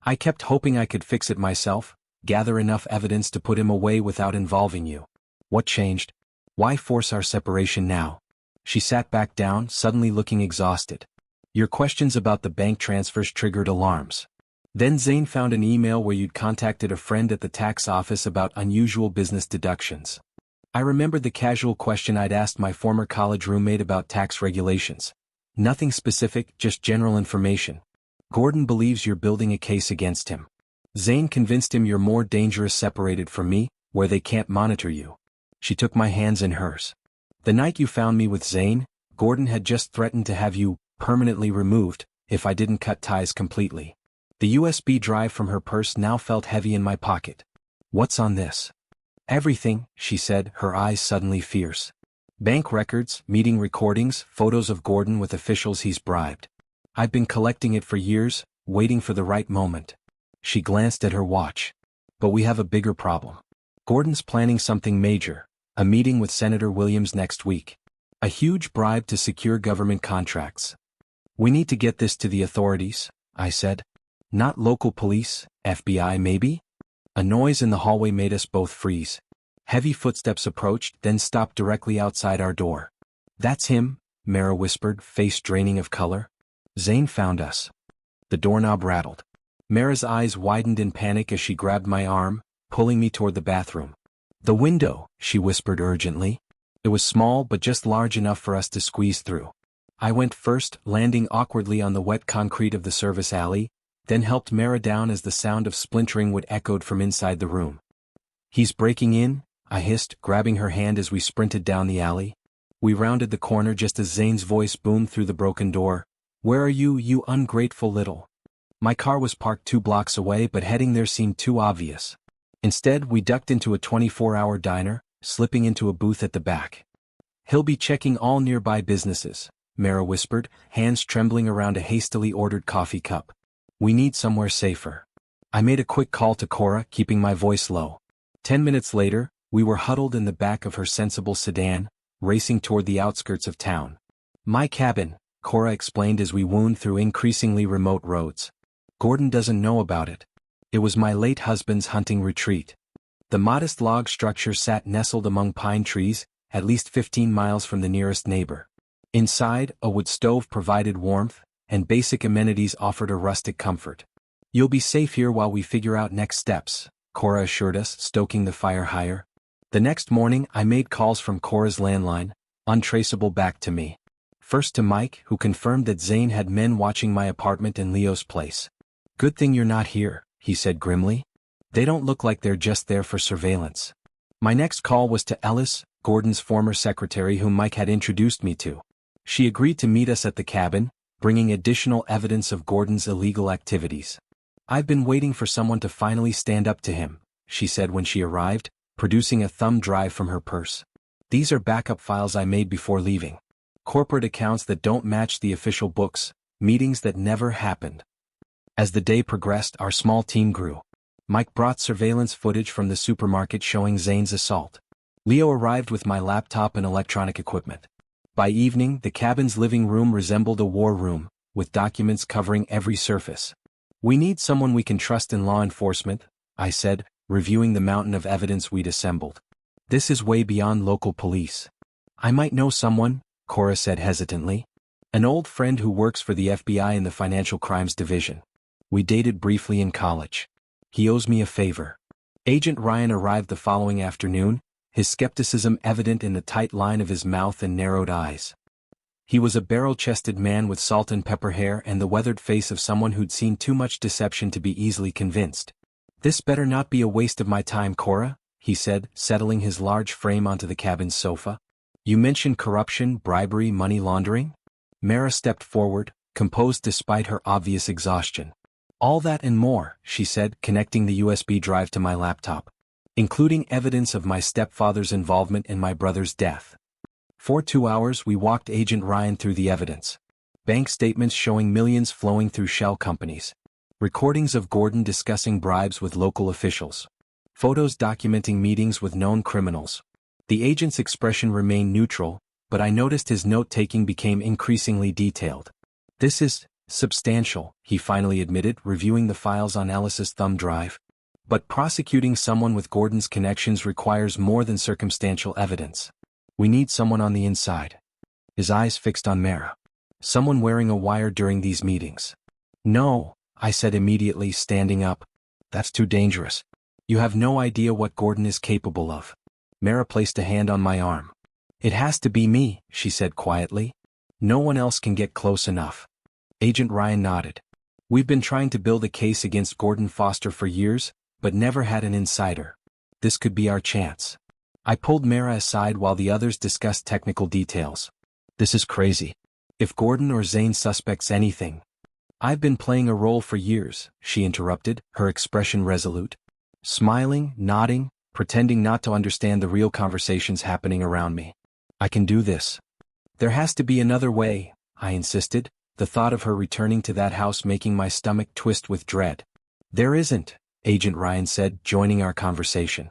A: I kept hoping I could fix it myself, gather enough evidence to put him away without involving you. What changed? Why force our separation now? She sat back down, suddenly looking exhausted. Your questions about the bank transfers triggered alarms. Then Zane found an email where you'd contacted a friend at the tax office about unusual business deductions. I remembered the casual question I'd asked my former college roommate about tax regulations. Nothing specific, just general information. Gordon believes you're building a case against him. Zane convinced him you're more dangerous separated from me, where they can't monitor you. She took my hands in hers. The night you found me with Zane, Gordon had just threatened to have you permanently removed if I didn't cut ties completely. The USB drive from her purse now felt heavy in my pocket. What's on this? Everything, she said, her eyes suddenly fierce. Bank records, meeting recordings, photos of Gordon with officials he's bribed. I've been collecting it for years, waiting for the right moment. She glanced at her watch. But we have a bigger problem. Gordon's planning something major, a meeting with Senator Williams next week. A huge bribe to secure government contracts. We need to get this to the authorities, I said. Not local police, FBI maybe? A noise in the hallway made us both freeze. Heavy footsteps approached, then stopped directly outside our door. That's him, Mara whispered, face draining of color. Zane found us. The doorknob rattled. Mara's eyes widened in panic as she grabbed my arm, pulling me toward the bathroom. The window, she whispered urgently. It was small but just large enough for us to squeeze through. I went first, landing awkwardly on the wet concrete of the service alley, then helped Mara down as the sound of splintering wood echoed from inside the room. He's breaking in, I hissed, grabbing her hand as we sprinted down the alley. We rounded the corner just as Zane's voice boomed through the broken door. Where are you, you ungrateful little? My car was parked 2 blocks away, but heading there seemed too obvious. Instead, we ducked into a 24-hour diner, slipping into a booth at the back. He'll be checking all nearby businesses, Mara whispered, hands trembling around a hastily ordered coffee cup. We need somewhere safer. I made a quick call to Cora, keeping my voice low. 10 minutes later, we were huddled in the back of her sensible sedan, racing toward the outskirts of town. My cabin, Cora explained as we wound through increasingly remote roads. Gordon doesn't know about it. It was my late husband's hunting retreat. The modest log structure sat nestled among pine trees, at least 15 miles from the nearest neighbor. Inside, a wood stove provided warmth, and basic amenities offered a rustic comfort. You'll be safe here while we figure out next steps, Cora assured us, stoking the fire higher. The next morning, I made calls from Cora's landline, untraceable back to me. First to Mike, who confirmed that Zane had men watching my apartment in Leo's place. Good thing you're not here, he said grimly. They don't look like they're just there for surveillance. My next call was to Ellis, Gordon's former secretary whom Mike had introduced me to. She agreed to meet us at the cabin, bringing additional evidence of Gordon's illegal activities. I've been waiting for someone to finally stand up to him, she said when she arrived, producing a thumb drive from her purse. These are backup files I made before leaving. Corporate accounts that don't match the official books, meetings that never happened. As the day progressed, our small team grew. Mike brought surveillance footage from the supermarket showing Zane's assault. Leo arrived with my laptop and electronic equipment. By evening, the cabin's living room resembled a war room, with documents covering every surface. We need someone we can trust in law enforcement, I said, reviewing the mountain of evidence we'd assembled. This is way beyond local police. I might know someone, Cora said hesitantly. An old friend who works for the FBI in the Financial Crimes Division. We dated briefly in college. He owes me a favor. Agent Ryan arrived the following afternoon, his skepticism evident in the tight line of his mouth and narrowed eyes. He was a barrel-chested man with salt and pepper hair and the weathered face of someone who'd seen too much deception to be easily convinced. This better not be a waste of my time, Cora, he said, settling his large frame onto the cabin's sofa. You mentioned corruption, bribery, money laundering? Mara stepped forward, composed despite her obvious exhaustion. All that and more, she said, connecting the USB drive to my laptop, including evidence of my stepfather's involvement in my brother's death. For 2 hours we walked Agent Ryan through the evidence. Bank statements showing millions flowing through shell companies. Recordings of Gordon discussing bribes with local officials. Photos documenting meetings with known criminals. The agent's expression remained neutral, but I noticed his note-taking became increasingly detailed. "This is substantial," he finally admitted, reviewing the files on Alice's thumb drive. "But prosecuting someone with Gordon's connections requires more than circumstantial evidence. We need someone on the inside." His eyes fixed on Mara. "Someone wearing a wire during these meetings." "No," I said immediately, standing up. "That's too dangerous. You have no idea what Gordon is capable of." Mara placed a hand on my arm. "It has to be me," she said quietly. "No one else can get close enough." Agent Ryan nodded. "We've been trying to build a case against Gordon Foster for years, but never had an insider. This could be our chance." I pulled Mara aside while the others discussed technical details. "This is crazy. If Gordon or Zane suspects anything—" "I've been playing a role for years," she interrupted, her expression resolute. Smiling, nodding, pretending not to understand the real conversations happening around me. "I can do this." "There has to be another way," I insisted, the thought of her returning to that house making my stomach twist with dread. "There isn't," Agent Ryan said, joining our conversation.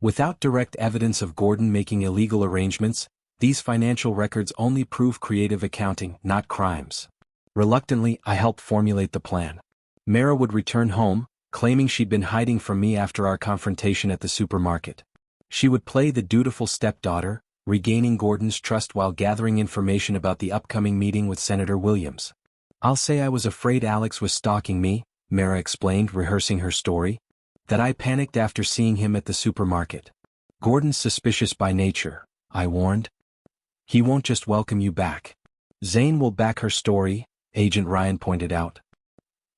A: "Without direct evidence of Gordon making illegal arrangements, these financial records only prove creative accounting, not crimes." Reluctantly, I helped formulate the plan. Mara would return home, claiming she'd been hiding from me after our confrontation at the supermarket. She would play the dutiful stepdaughter, regaining Gordon's trust while gathering information about the upcoming meeting with Senator Williams. "I'll say I was afraid Alex was stalking me," Mara explained, rehearsing her story. "That I panicked after seeing him at the supermarket. Gordon's suspicious by nature," I warned. "He won't just welcome you back. Zane will back her story," Agent Ryan pointed out.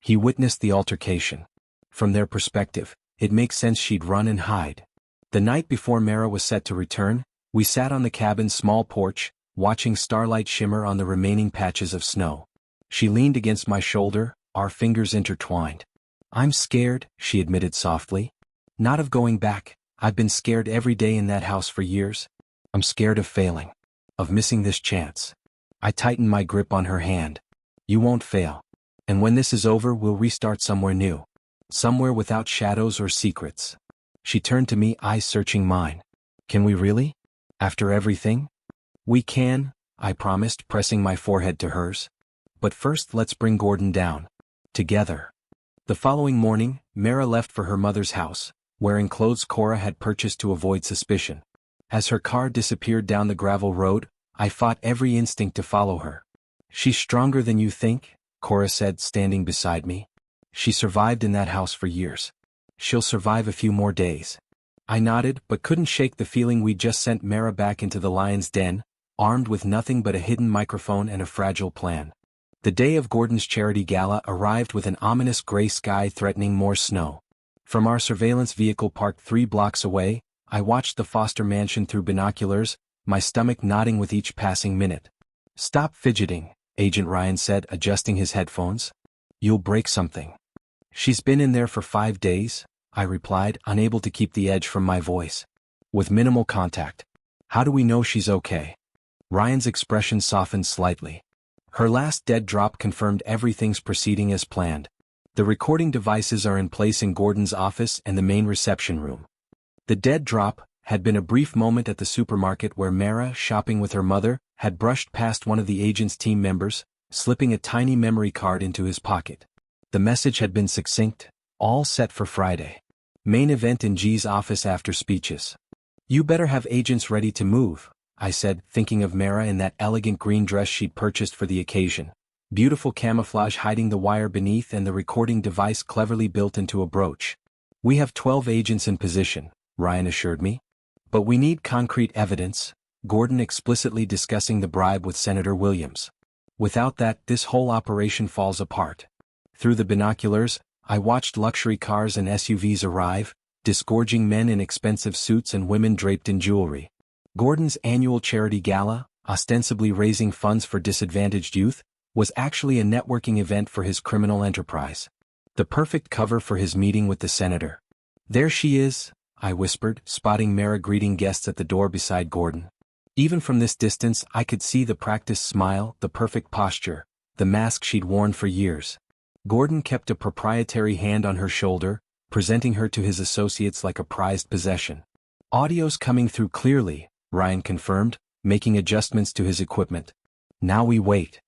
A: "He witnessed the altercation. From their perspective, it makes sense she'd run and hide." The night before Mara was set to return, we sat on the cabin's small porch, watching starlight shimmer on the remaining patches of snow. She leaned against my shoulder, our fingers intertwined. "I'm scared," she admitted softly. "Not of going back. I've been scared every day in that house for years. I'm scared of failing. Of missing this chance." I tightened my grip on her hand. "You won't fail. And when this is over, we'll restart somewhere new. Somewhere without shadows or secrets." She turned to me, eyes searching mine. "Can we really? After everything?" "We can," I promised, pressing my forehead to hers. "But first let's bring Gordon down. Together." The following morning, Mara left for her mother's house, wearing clothes Cora had purchased to avoid suspicion. As her car disappeared down the gravel road, I fought every instinct to follow her. "She's stronger than you think," Cora said, standing beside me. "She survived in that house for years. She'll survive a few more days." I nodded, but couldn't shake the feeling we'd just sent Mara back into the lion's den, armed with nothing but a hidden microphone and a fragile plan. The day of Gordon's charity gala arrived with an ominous gray sky threatening more snow. From our surveillance vehicle parked 3 blocks away, I watched the Foster mansion through binoculars, my stomach knotting with each passing minute. "Stop fidgeting," Agent Ryan said, adjusting his headphones. "You'll break something." "She's been in there for 5 days," I replied, unable to keep the edge from my voice. "With minimal contact. How do we know she's okay?" Ryan's expression softened slightly. "Her last dead drop confirmed everything's proceeding as planned. The recording devices are in place in Gordon's office and the main reception room." The dead drop had been a brief moment at the supermarket where Mara, shopping with her mother, had brushed past one of the agent's team members, slipping a tiny memory card into his pocket. The message had been succinct: "All set for Friday. Main event in G's office after speeches." "You better have agents ready to move," I said, thinking of Mara in that elegant green dress she'd purchased for the occasion. Beautiful camouflage hiding the wire beneath and the recording device cleverly built into a brooch. "We have 12 agents in position," Ryan assured me. "But we need concrete evidence," Gordon explicitly discussing the bribe with Senator Williams. "Without that, this whole operation falls apart." Through the binoculars, I watched luxury cars and SUVs arrive, disgorging men in expensive suits and women draped in jewelry. "Gordon's annual charity gala," ostensibly raising funds for disadvantaged youth, was actually a networking event for his criminal enterprise. The perfect cover for his meeting with the senator. "There she is," I whispered, spotting Mara greeting guests at the door beside Gordon. Even from this distance I could see the practiced smile, the perfect posture, the mask she'd worn for years. Gordon kept a proprietary hand on her shoulder, presenting her to his associates like a prized possession. "Audio's coming through clearly," Ryan confirmed, making adjustments to his equipment. "Now we wait."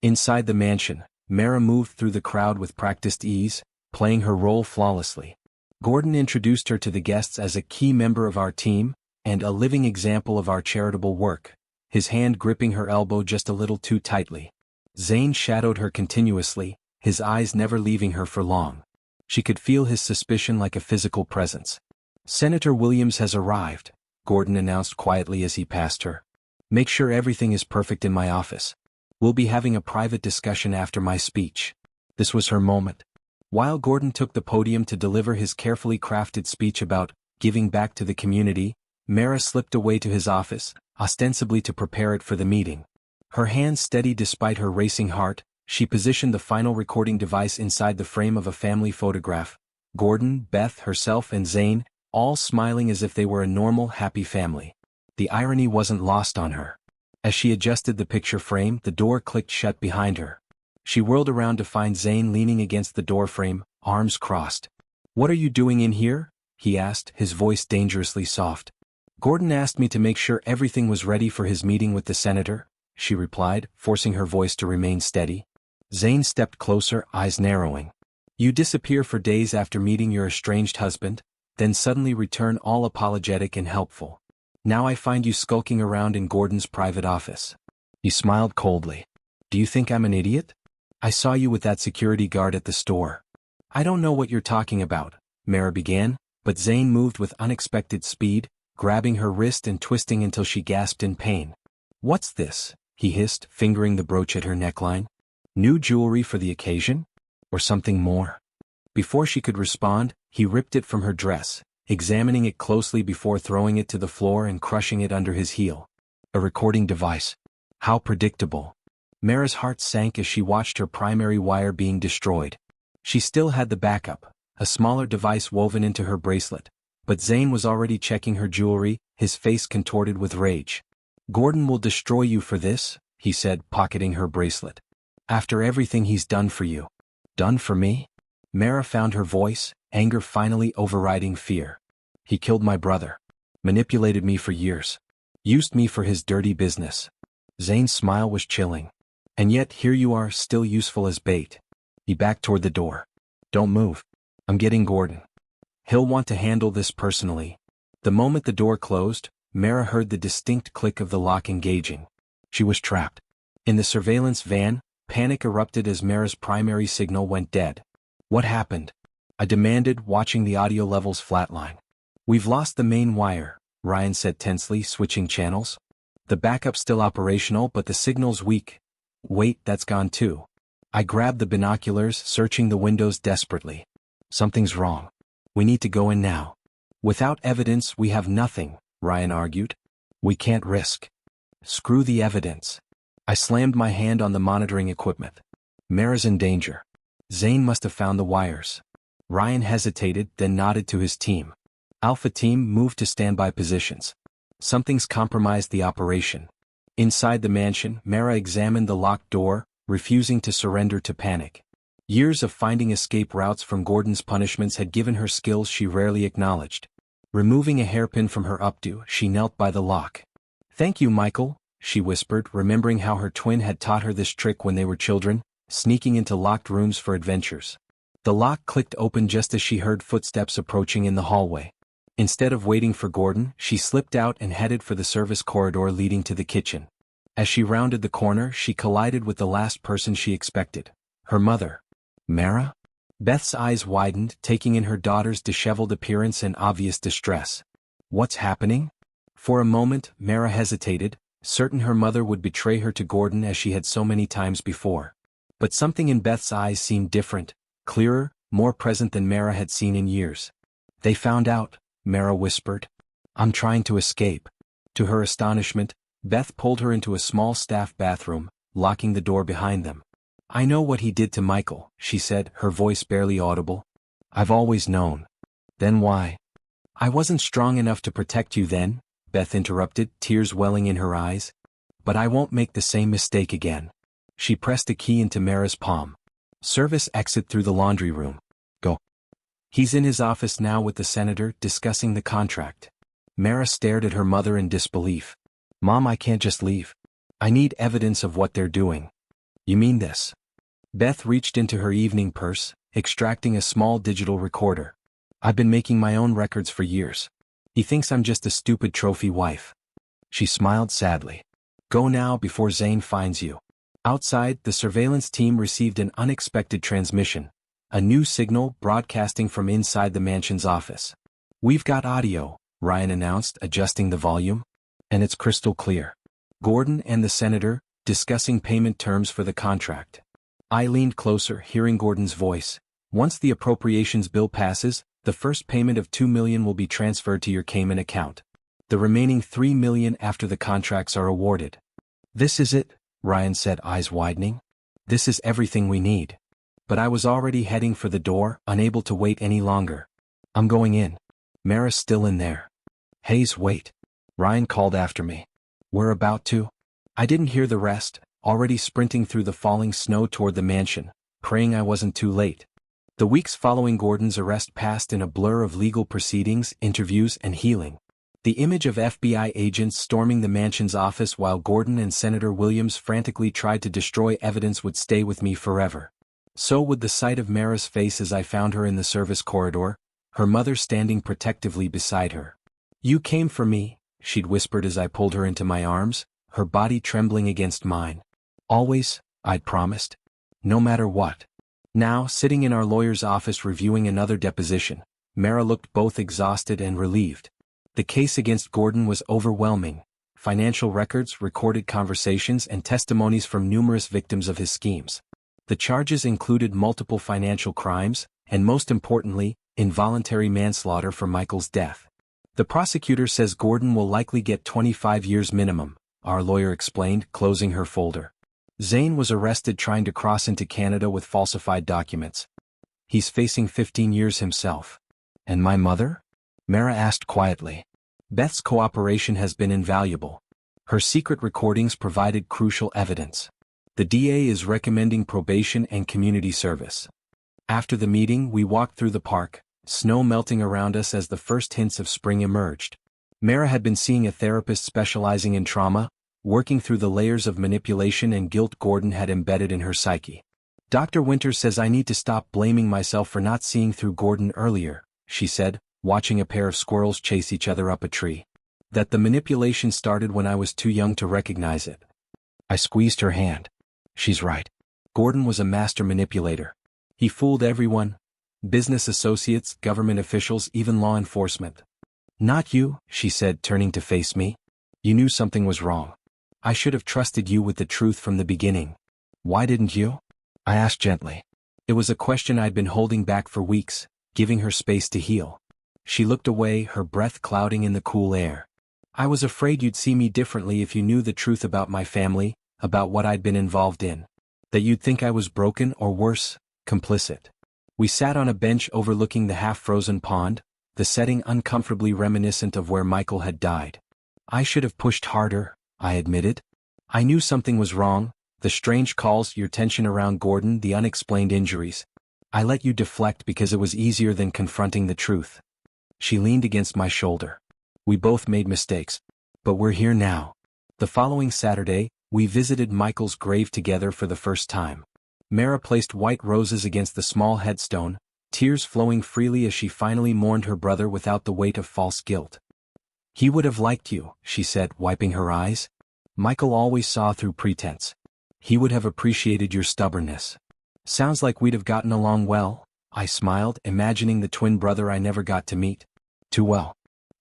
A: Inside the mansion, Mara moved through the crowd with practiced ease, playing her role flawlessly. Gordon introduced her to the guests as a key member of our team, and a living example of our charitable work, his hand gripping her elbow just a little too tightly. Zane shadowed her continuously, his eyes never leaving her for long. She could feel his suspicion like a physical presence. "Senator Williams has arrived," Gordon announced quietly as he passed her. "Make sure everything is perfect in my office. We'll be having a private discussion after my speech." This was her moment. While Gordon took the podium to deliver his carefully crafted speech about giving back to the community, Mara slipped away to his office, ostensibly to prepare it for the meeting. Her hands steady despite her racing heart, she positioned the final recording device inside the frame of a family photograph. Gordon, Beth, herself and Zane, all smiling as if they were a normal, happy family. The irony wasn't lost on her. As she adjusted the picture frame, the door clicked shut behind her. She whirled around to find Zane leaning against the doorframe, arms crossed. "What are you doing in here?" he asked, his voice dangerously soft. "Gordon asked me to make sure everything was ready for his meeting with the senator," she replied, forcing her voice to remain steady. Zane stepped closer, eyes narrowing. "You disappear for days after meeting your estranged husband, then suddenly return all apologetic and helpful. Now I find you skulking around in Gordon's private office." He smiled coldly. "Do you think I'm an idiot? I saw you with that security guard at the store." "I don't know what you're talking about," Mara began, but Zane moved with unexpected speed, grabbing her wrist and twisting until she gasped in pain. "What's this?" he hissed, fingering the brooch at her neckline. "New jewelry for the occasion? Or something more?" Before she could respond, he ripped it from her dress, examining it closely before throwing it to the floor and crushing it under his heel. A recording device. How predictable. Mara's heart sank as she watched her primary wire being destroyed. She still had the backup, a smaller device woven into her bracelet, but Zane was already checking her jewelry, his face contorted with rage. "Gordon will destroy you for this," he said, pocketing her bracelet. "After everything he's done for you." "Done for me?" Mara found her voice, anger finally overriding fear. "He killed my brother. Manipulated me for years. Used me for his dirty business." Zane's smile was chilling. "And yet here you are, still useful as bait." He backed toward the door. "Don't move. I'm getting Gordon. He'll want to handle this personally." The moment the door closed, Mara heard the distinct click of the lock engaging. She was trapped. In the surveillance van, panic erupted as Mara's primary signal went dead. "What happened?" I demanded, watching the audio levels flatline. "We've lost the main wire," Ryan said tensely, switching channels. "The backup's still operational, but the signal's weak." "Wait, that's gone too." I grabbed the binoculars, searching the windows desperately. "Something's wrong. We need to go in now." "Without evidence, we have nothing," Ryan argued. "We can't risk." "Screw the evidence." I slammed my hand on the monitoring equipment. "Mara's in danger. Zane must have found the wires." Ryan hesitated, then nodded to his team. "Alpha team, move to standby positions. Something's compromised the operation." Inside the mansion, Mara examined the locked door, refusing to surrender to panic. Years of finding escape routes from Gordon's punishments had given her skills she rarely acknowledged. Removing a hairpin from her updo, she knelt by the lock. "Thank you, Michael," she whispered, remembering how her twin had taught her this trick when they were children, sneaking into locked rooms for adventures. The lock clicked open just as she heard footsteps approaching in the hallway. Instead of waiting for Gordon, she slipped out and headed for the service corridor leading to the kitchen. As she rounded the corner, she collided with the last person she expected. Her mother. "Mara?" Beth's eyes widened, taking in her daughter's disheveled appearance and obvious distress. "What's happening?" For a moment, Mara hesitated, certain her mother would betray her to Gordon as she had so many times before. But something in Beth's eyes seemed different, clearer, more present than Mara had seen in years. "They found out," Mara whispered. "I'm trying to escape." To her astonishment, Beth pulled her into a small staff bathroom, locking the door behind them. "I know what he did to Michael," she said, her voice barely audible. "I've always known." "Then why?" "I wasn't strong enough to protect you then," Beth interrupted, tears welling in her eyes. "But I won't make the same mistake again." She pressed a key into Mara's palm. "Service exit through the laundry room. Go." "He's in his office now with the senator, discussing the contract." Mara stared at her mother in disbelief. "Mom, I can't just leave. I need evidence of what they're doing." "You mean this?" Beth reached into her evening purse, extracting a small digital recorder. "I've been making my own records for years. He thinks I'm just a stupid trophy wife." She smiled sadly. "Go now before Zane finds you." Outside, the surveillance team received an unexpected transmission, a new signal broadcasting from inside the mansion's office. "We've got audio," Ryan announced, adjusting the volume. "And it's crystal clear. Gordon and the senator, discussing payment terms for the contract." I leaned closer, hearing Gordon's voice. "Once the appropriations bill passes, the first payment of $2 million will be transferred to your Cayman account. The remaining $3 million after the contracts are awarded." "This is it," Ryan said, eyes widening. "This is everything we need." But I was already heading for the door, unable to wait any longer. "I'm going in. Mara's still in there." "Hayes, wait." Ryan called after me. "We're about to—" I didn't hear the rest, already sprinting through the falling snow toward the mansion, praying I wasn't too late. The weeks following Gordon's arrest passed in a blur of legal proceedings, interviews, and healing. The image of FBI agents storming the mansion's office while Gordon and Senator Williams frantically tried to destroy evidence would stay with me forever. So would the sight of Mara's face as I found her in the service corridor, her mother standing protectively beside her. "You came for me," she'd whispered as I pulled her into my arms, her body trembling against mine. "Always," I'd promised. "No matter what." Now, sitting in our lawyer's office reviewing another deposition, Mara looked both exhausted and relieved. The case against Gordon was overwhelming. Financial records, recorded conversations, and testimonies from numerous victims of his schemes. The charges included multiple financial crimes, and most importantly, involuntary manslaughter for Michael's death. "The prosecutor says Gordon will likely get 25 years minimum," our lawyer explained, closing her folder. "Zane was arrested trying to cross into Canada with falsified documents. He's facing 15 years himself." "And my mother?" Mara asked quietly. "Beth's cooperation has been invaluable. Her secret recordings provided crucial evidence. The DA is recommending probation and community service." After the meeting, we walked through the park, snow melting around us as the first hints of spring emerged. Mara had been seeing a therapist specializing in trauma, working through the layers of manipulation and guilt Gordon had embedded in her psyche. "Dr. Winters says I need to stop blaming myself for not seeing through Gordon earlier," she said, watching a pair of squirrels chase each other up a tree. "That the manipulation started when I was too young to recognize it." I squeezed her hand. "She's right. Gordon was a master manipulator. He fooled everyone. Business associates, government officials, even law enforcement." "Not you," she said, turning to face me. "You knew something was wrong. I should have trusted you with the truth from the beginning." "Why didn't you?" I asked gently. It was a question I'd been holding back for weeks, giving her space to heal. She looked away, her breath clouding in the cool air. "I was afraid you'd see me differently if you knew the truth about my family, about what I'd been involved in. That you'd think I was broken or worse, complicit." We sat on a bench overlooking the half-frozen pond, the setting uncomfortably reminiscent of where Michael had died. "I should have pushed harder," I admitted. "I knew something was wrong, the strange calls, your tension around Gordon, the unexplained injuries. I let you deflect because it was easier than confronting the truth." She leaned against my shoulder. "We both made mistakes. But we're here now." The following Saturday, we visited Michael's grave together for the first time. Mara placed white roses against the small headstone, tears flowing freely as she finally mourned her brother without the weight of false guilt. "He would have liked you," she said, wiping her eyes. "Michael always saw through pretense. He would have appreciated your stubbornness." "Sounds like we'd have gotten along well," I smiled, imagining the twin brother I never got to meet. "Too well.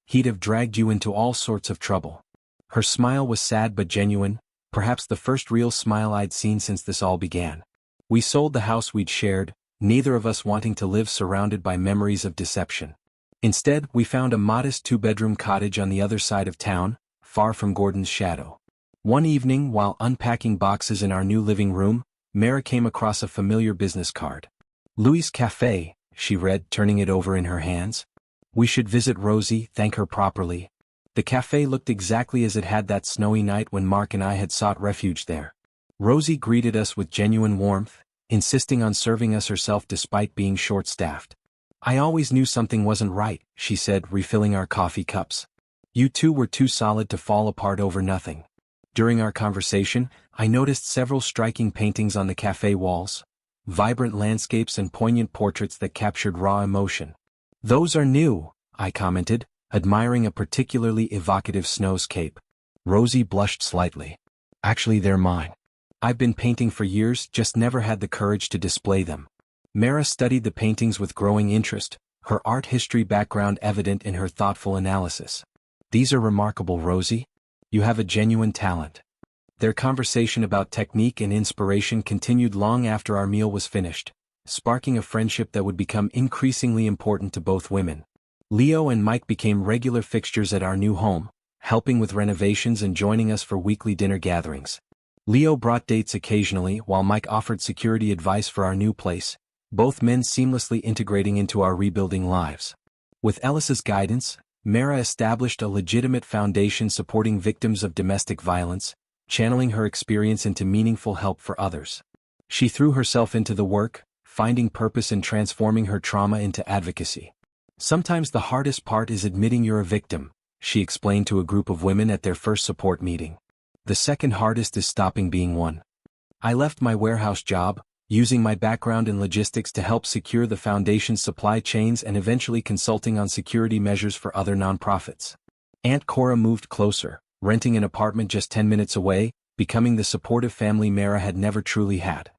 A: He'd have dragged you into all sorts of trouble." Her smile was sad but genuine, perhaps the first real smile I'd seen since this all began. We sold the house we'd shared, neither of us wanting to live surrounded by memories of deception. Instead, we found a modest two-bedroom cottage on the other side of town, far from Gordon's shadow. One evening, while unpacking boxes in our new living room, Mara came across a familiar business card. "Louis Café," she read, turning it over in her hands. "We should visit Rosie, thank her properly." The cafe looked exactly as it had that snowy night when Mark and I had sought refuge there. Rosie greeted us with genuine warmth, insisting on serving us herself despite being short-staffed. "I always knew something wasn't right," she said, refilling our coffee cups. "You two were too solid to fall apart over nothing." During our conversation, I noticed several striking paintings on the cafe walls, vibrant landscapes and poignant portraits that captured raw emotion. "Those are new," I commented, admiring a particularly evocative snowscape. Rosie blushed slightly. "Actually, they're mine. I've been painting for years, just never had the courage to display them." Mara studied the paintings with growing interest, her art history background evident in her thoughtful analysis. "These are remarkable, Rosie. You have a genuine talent." Their conversation about technique and inspiration continued long after our meal was finished, sparking a friendship that would become increasingly important to both women. Leo and Mike became regular fixtures at our new home, helping with renovations and joining us for weekly dinner gatherings. Leo brought dates occasionally, while Mike offered security advice for our new place, both men seamlessly integrating into our rebuilding lives. With Ellis's guidance, Mara established a legitimate foundation supporting victims of domestic violence, channeling her experience into meaningful help for others. She threw herself into the work, finding purpose in transforming her trauma into advocacy. "Sometimes the hardest part is admitting you're a victim," she explained to a group of women at their first support meeting. "The second hardest is stopping being one." I left my warehouse job, using my background in logistics to help secure the foundation's supply chains and eventually consulting on security measures for other nonprofits. Aunt Cora moved closer, renting an apartment just 10 minutes away, becoming the supportive family Mara had never truly had.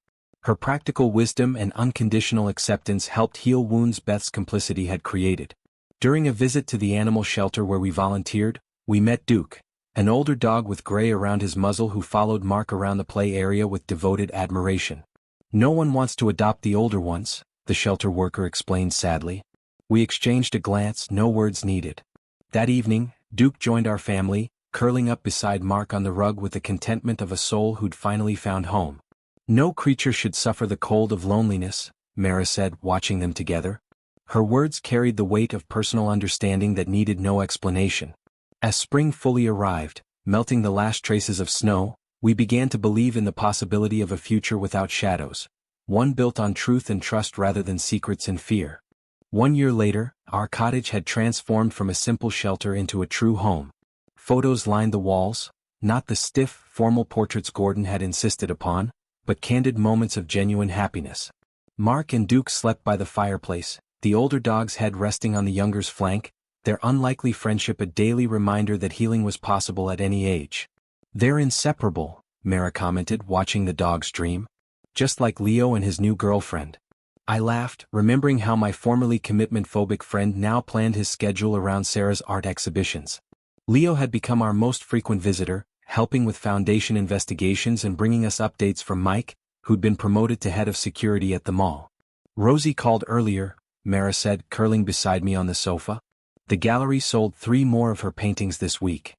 A: Her practical wisdom and unconditional acceptance helped heal wounds Beth's complicity had created. During a visit to the animal shelter where we volunteered, we met Duke, an older dog with gray around his muzzle who followed Mark around the play area with devoted admiration. "No one wants to adopt the older ones," the shelter worker explained sadly. We exchanged a glance, no words needed. That evening, Duke joined our family, curling up beside Mark on the rug with the contentment of a soul who'd finally found home. "No creature should suffer the cold of loneliness," Mara said, watching them together. Her words carried the weight of personal understanding that needed no explanation. As spring fully arrived, melting the last traces of snow, we began to believe in the possibility of a future without shadows, one built on truth and trust rather than secrets and fear. 1 year later, our cottage had transformed from a simple shelter into a true home. Photos lined the walls, not the stiff, formal portraits Gordon had insisted upon, but candid moments of genuine happiness. Mark and Duke slept by the fireplace, the older dog's head resting on the younger's flank, their unlikely friendship a daily reminder that healing was possible at any age. "They're inseparable," Mara commented, watching the dogs dream. "Just like Leo and his new girlfriend." I laughed, remembering how my formerly commitment-phobic friend now planned his schedule around Sarah's art exhibitions. Leo had become our most frequent visitor, helping with foundation investigations and bringing us updates from Mike, who'd been promoted to head of security at the mall. "Rosie called earlier," Mara said, curling beside me on the sofa. "The gallery sold 3 more of her paintings this week."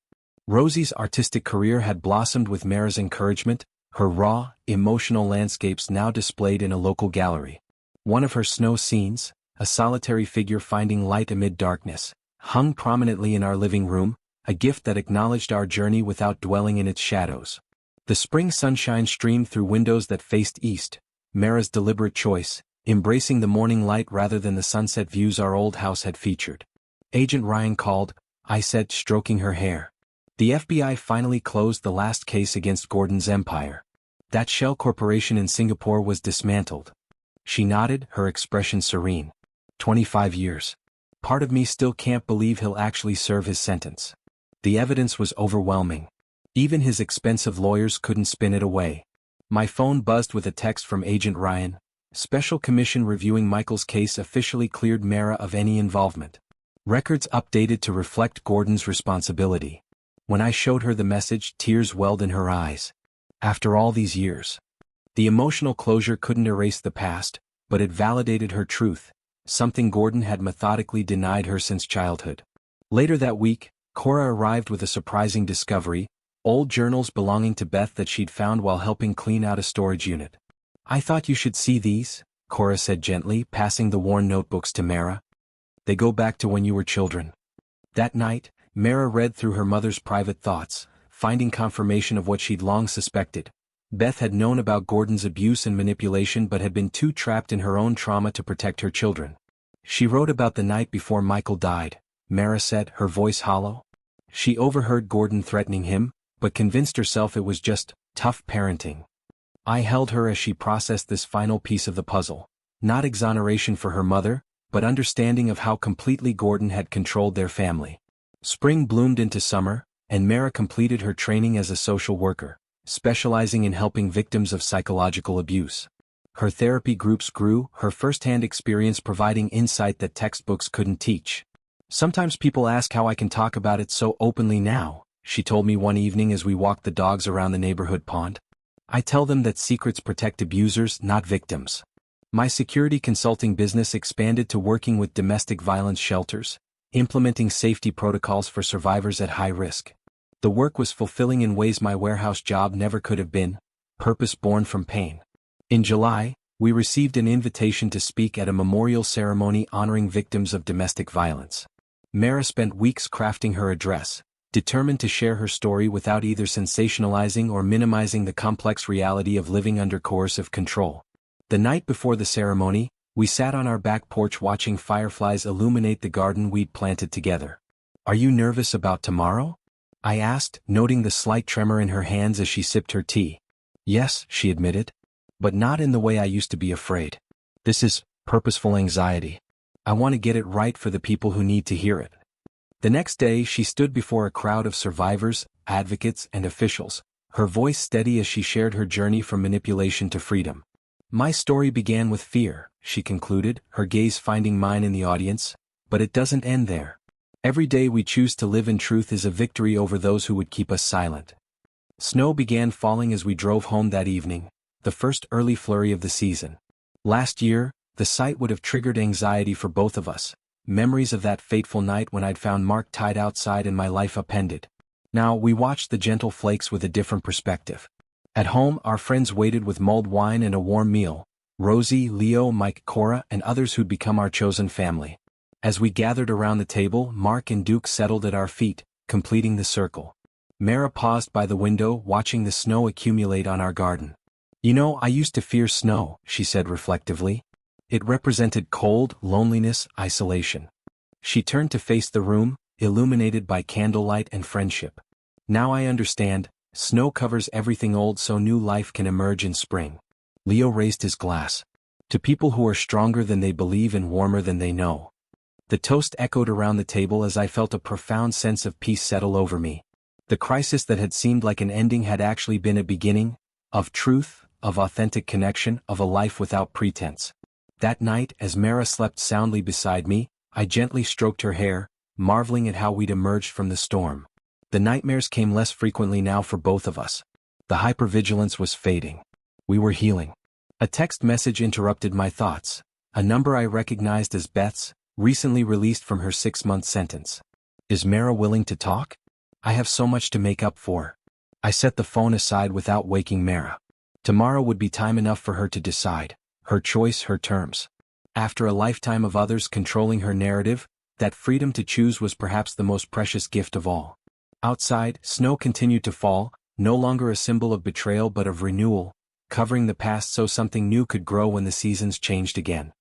A: Rosie's artistic career had blossomed with Mara's encouragement, her raw, emotional landscapes now displayed in a local gallery. One of her snow scenes, a solitary figure finding light amid darkness, hung prominently in our living room, a gift that acknowledged our journey without dwelling in its shadows. The spring sunshine streamed through windows that faced east, Mara's deliberate choice, embracing the morning light rather than the sunset views our old house had featured. "Agent Ryan called," I said, stroking her hair. "The FBI finally closed the last case against Gordon's empire. That shell corporation in Singapore was dismantled." She nodded, her expression serene. 25 years. Part of me still can't believe he'll actually serve his sentence. The evidence was overwhelming. Even his expensive lawyers couldn't spin it away. My phone buzzed with a text from Agent Ryan. "Special Commission reviewing Michael's case officially cleared Mara of any involvement. Records updated to reflect Gordon's responsibility." When I showed her the message, tears welled in her eyes. After all these years. The emotional closure couldn't erase the past, but it validated her truth, something Gordon had methodically denied her since childhood. Later that week, Cora arrived with a surprising discovery. Old journals belonging to Beth that she'd found while helping clean out a storage unit. "I thought you should see these," Cora said gently, passing the worn notebooks to Mara. "They go back to when you were children." That night, Mara read through her mother's private thoughts, finding confirmation of what she'd long suspected. Beth had known about Gordon's abuse and manipulation but had been too trapped in her own trauma to protect her children. "She wrote about the night before Michael died," Mara said, her voice hollow. She overheard Gordon threatening him, but convinced herself it was just tough parenting. I held her as she processed this final piece of the puzzle. Not exoneration for her mother, but understanding of how completely Gordon had controlled their family. Spring bloomed into summer, and Mara completed her training as a social worker, specializing in helping victims of psychological abuse. Her therapy groups grew, her first-hand experience providing insight that textbooks couldn't teach. "Sometimes people ask how I can talk about it so openly now," she told me one evening as we walked the dogs around the neighborhood pond. "I tell them that secrets protect abusers, not victims." My security consulting business expanded to working with domestic violence shelters, implementing safety protocols for survivors at high risk. The work was fulfilling in ways my warehouse job never could have been, purpose born from pain. In July, we received an invitation to speak at a memorial ceremony honoring victims of domestic violence. Mara spent weeks crafting her address, determined to share her story without either sensationalizing or minimizing the complex reality of living under coercive control. The night before the ceremony, we sat on our back porch watching fireflies illuminate the garden we'd planted together. "Are you nervous about tomorrow?" I asked, noting the slight tremor in her hands as she sipped her tea. "Yes," she admitted. "But not in the way I used to be afraid. This is purposeful anxiety. I want to get it right for the people who need to hear it." The next day she stood before a crowd of survivors, advocates, and officials, her voice steady as she shared her journey from manipulation to freedom. "My story began with fear," she concluded, her gaze finding mine in the audience, "but it doesn't end there. Every day we choose to live in truth is a victory over those who would keep us silent." Snow began falling as we drove home that evening, the first early flurry of the season. Last year, the sight would have triggered anxiety for both of us, memories of that fateful night when I'd found Mark tied outside and my life upended. Now we watched the gentle flakes with a different perspective. At home, our friends waited with mulled wine and a warm meal, Rosie, Leo, Mike, Cora, and others who'd become our chosen family. As we gathered around the table, Mark and Duke settled at our feet, completing the circle. Mara paused by the window, watching the snow accumulate on our garden. "You know, I used to fear snow," she said reflectively. "It represented cold, loneliness, isolation." She turned to face the room, illuminated by candlelight and friendship. "Now I understand. Snow covers everything old so new life can emerge in spring." Leo raised his glass. "To people who are stronger than they believe and warmer than they know." The toast echoed around the table as I felt a profound sense of peace settle over me. The crisis that had seemed like an ending had actually been a beginning, of truth, of authentic connection, of a life without pretense. That night, as Mara slept soundly beside me, I gently stroked her hair, marveling at how we'd emerged from the storm. The nightmares came less frequently now for both of us. The hypervigilance was fading. We were healing. A text message interrupted my thoughts, a number I recognized as Beth's, recently released from her 6-month sentence. "Is Mara willing to talk? I have so much to make up for." I set the phone aside without waking Mara. Tomorrow would be time enough for her to decide, her choice, her terms. After a lifetime of others controlling her narrative, that freedom to choose was perhaps the most precious gift of all. Outside, snow continued to fall, no longer a symbol of betrayal but of renewal, covering the past so something new could grow when the seasons changed again.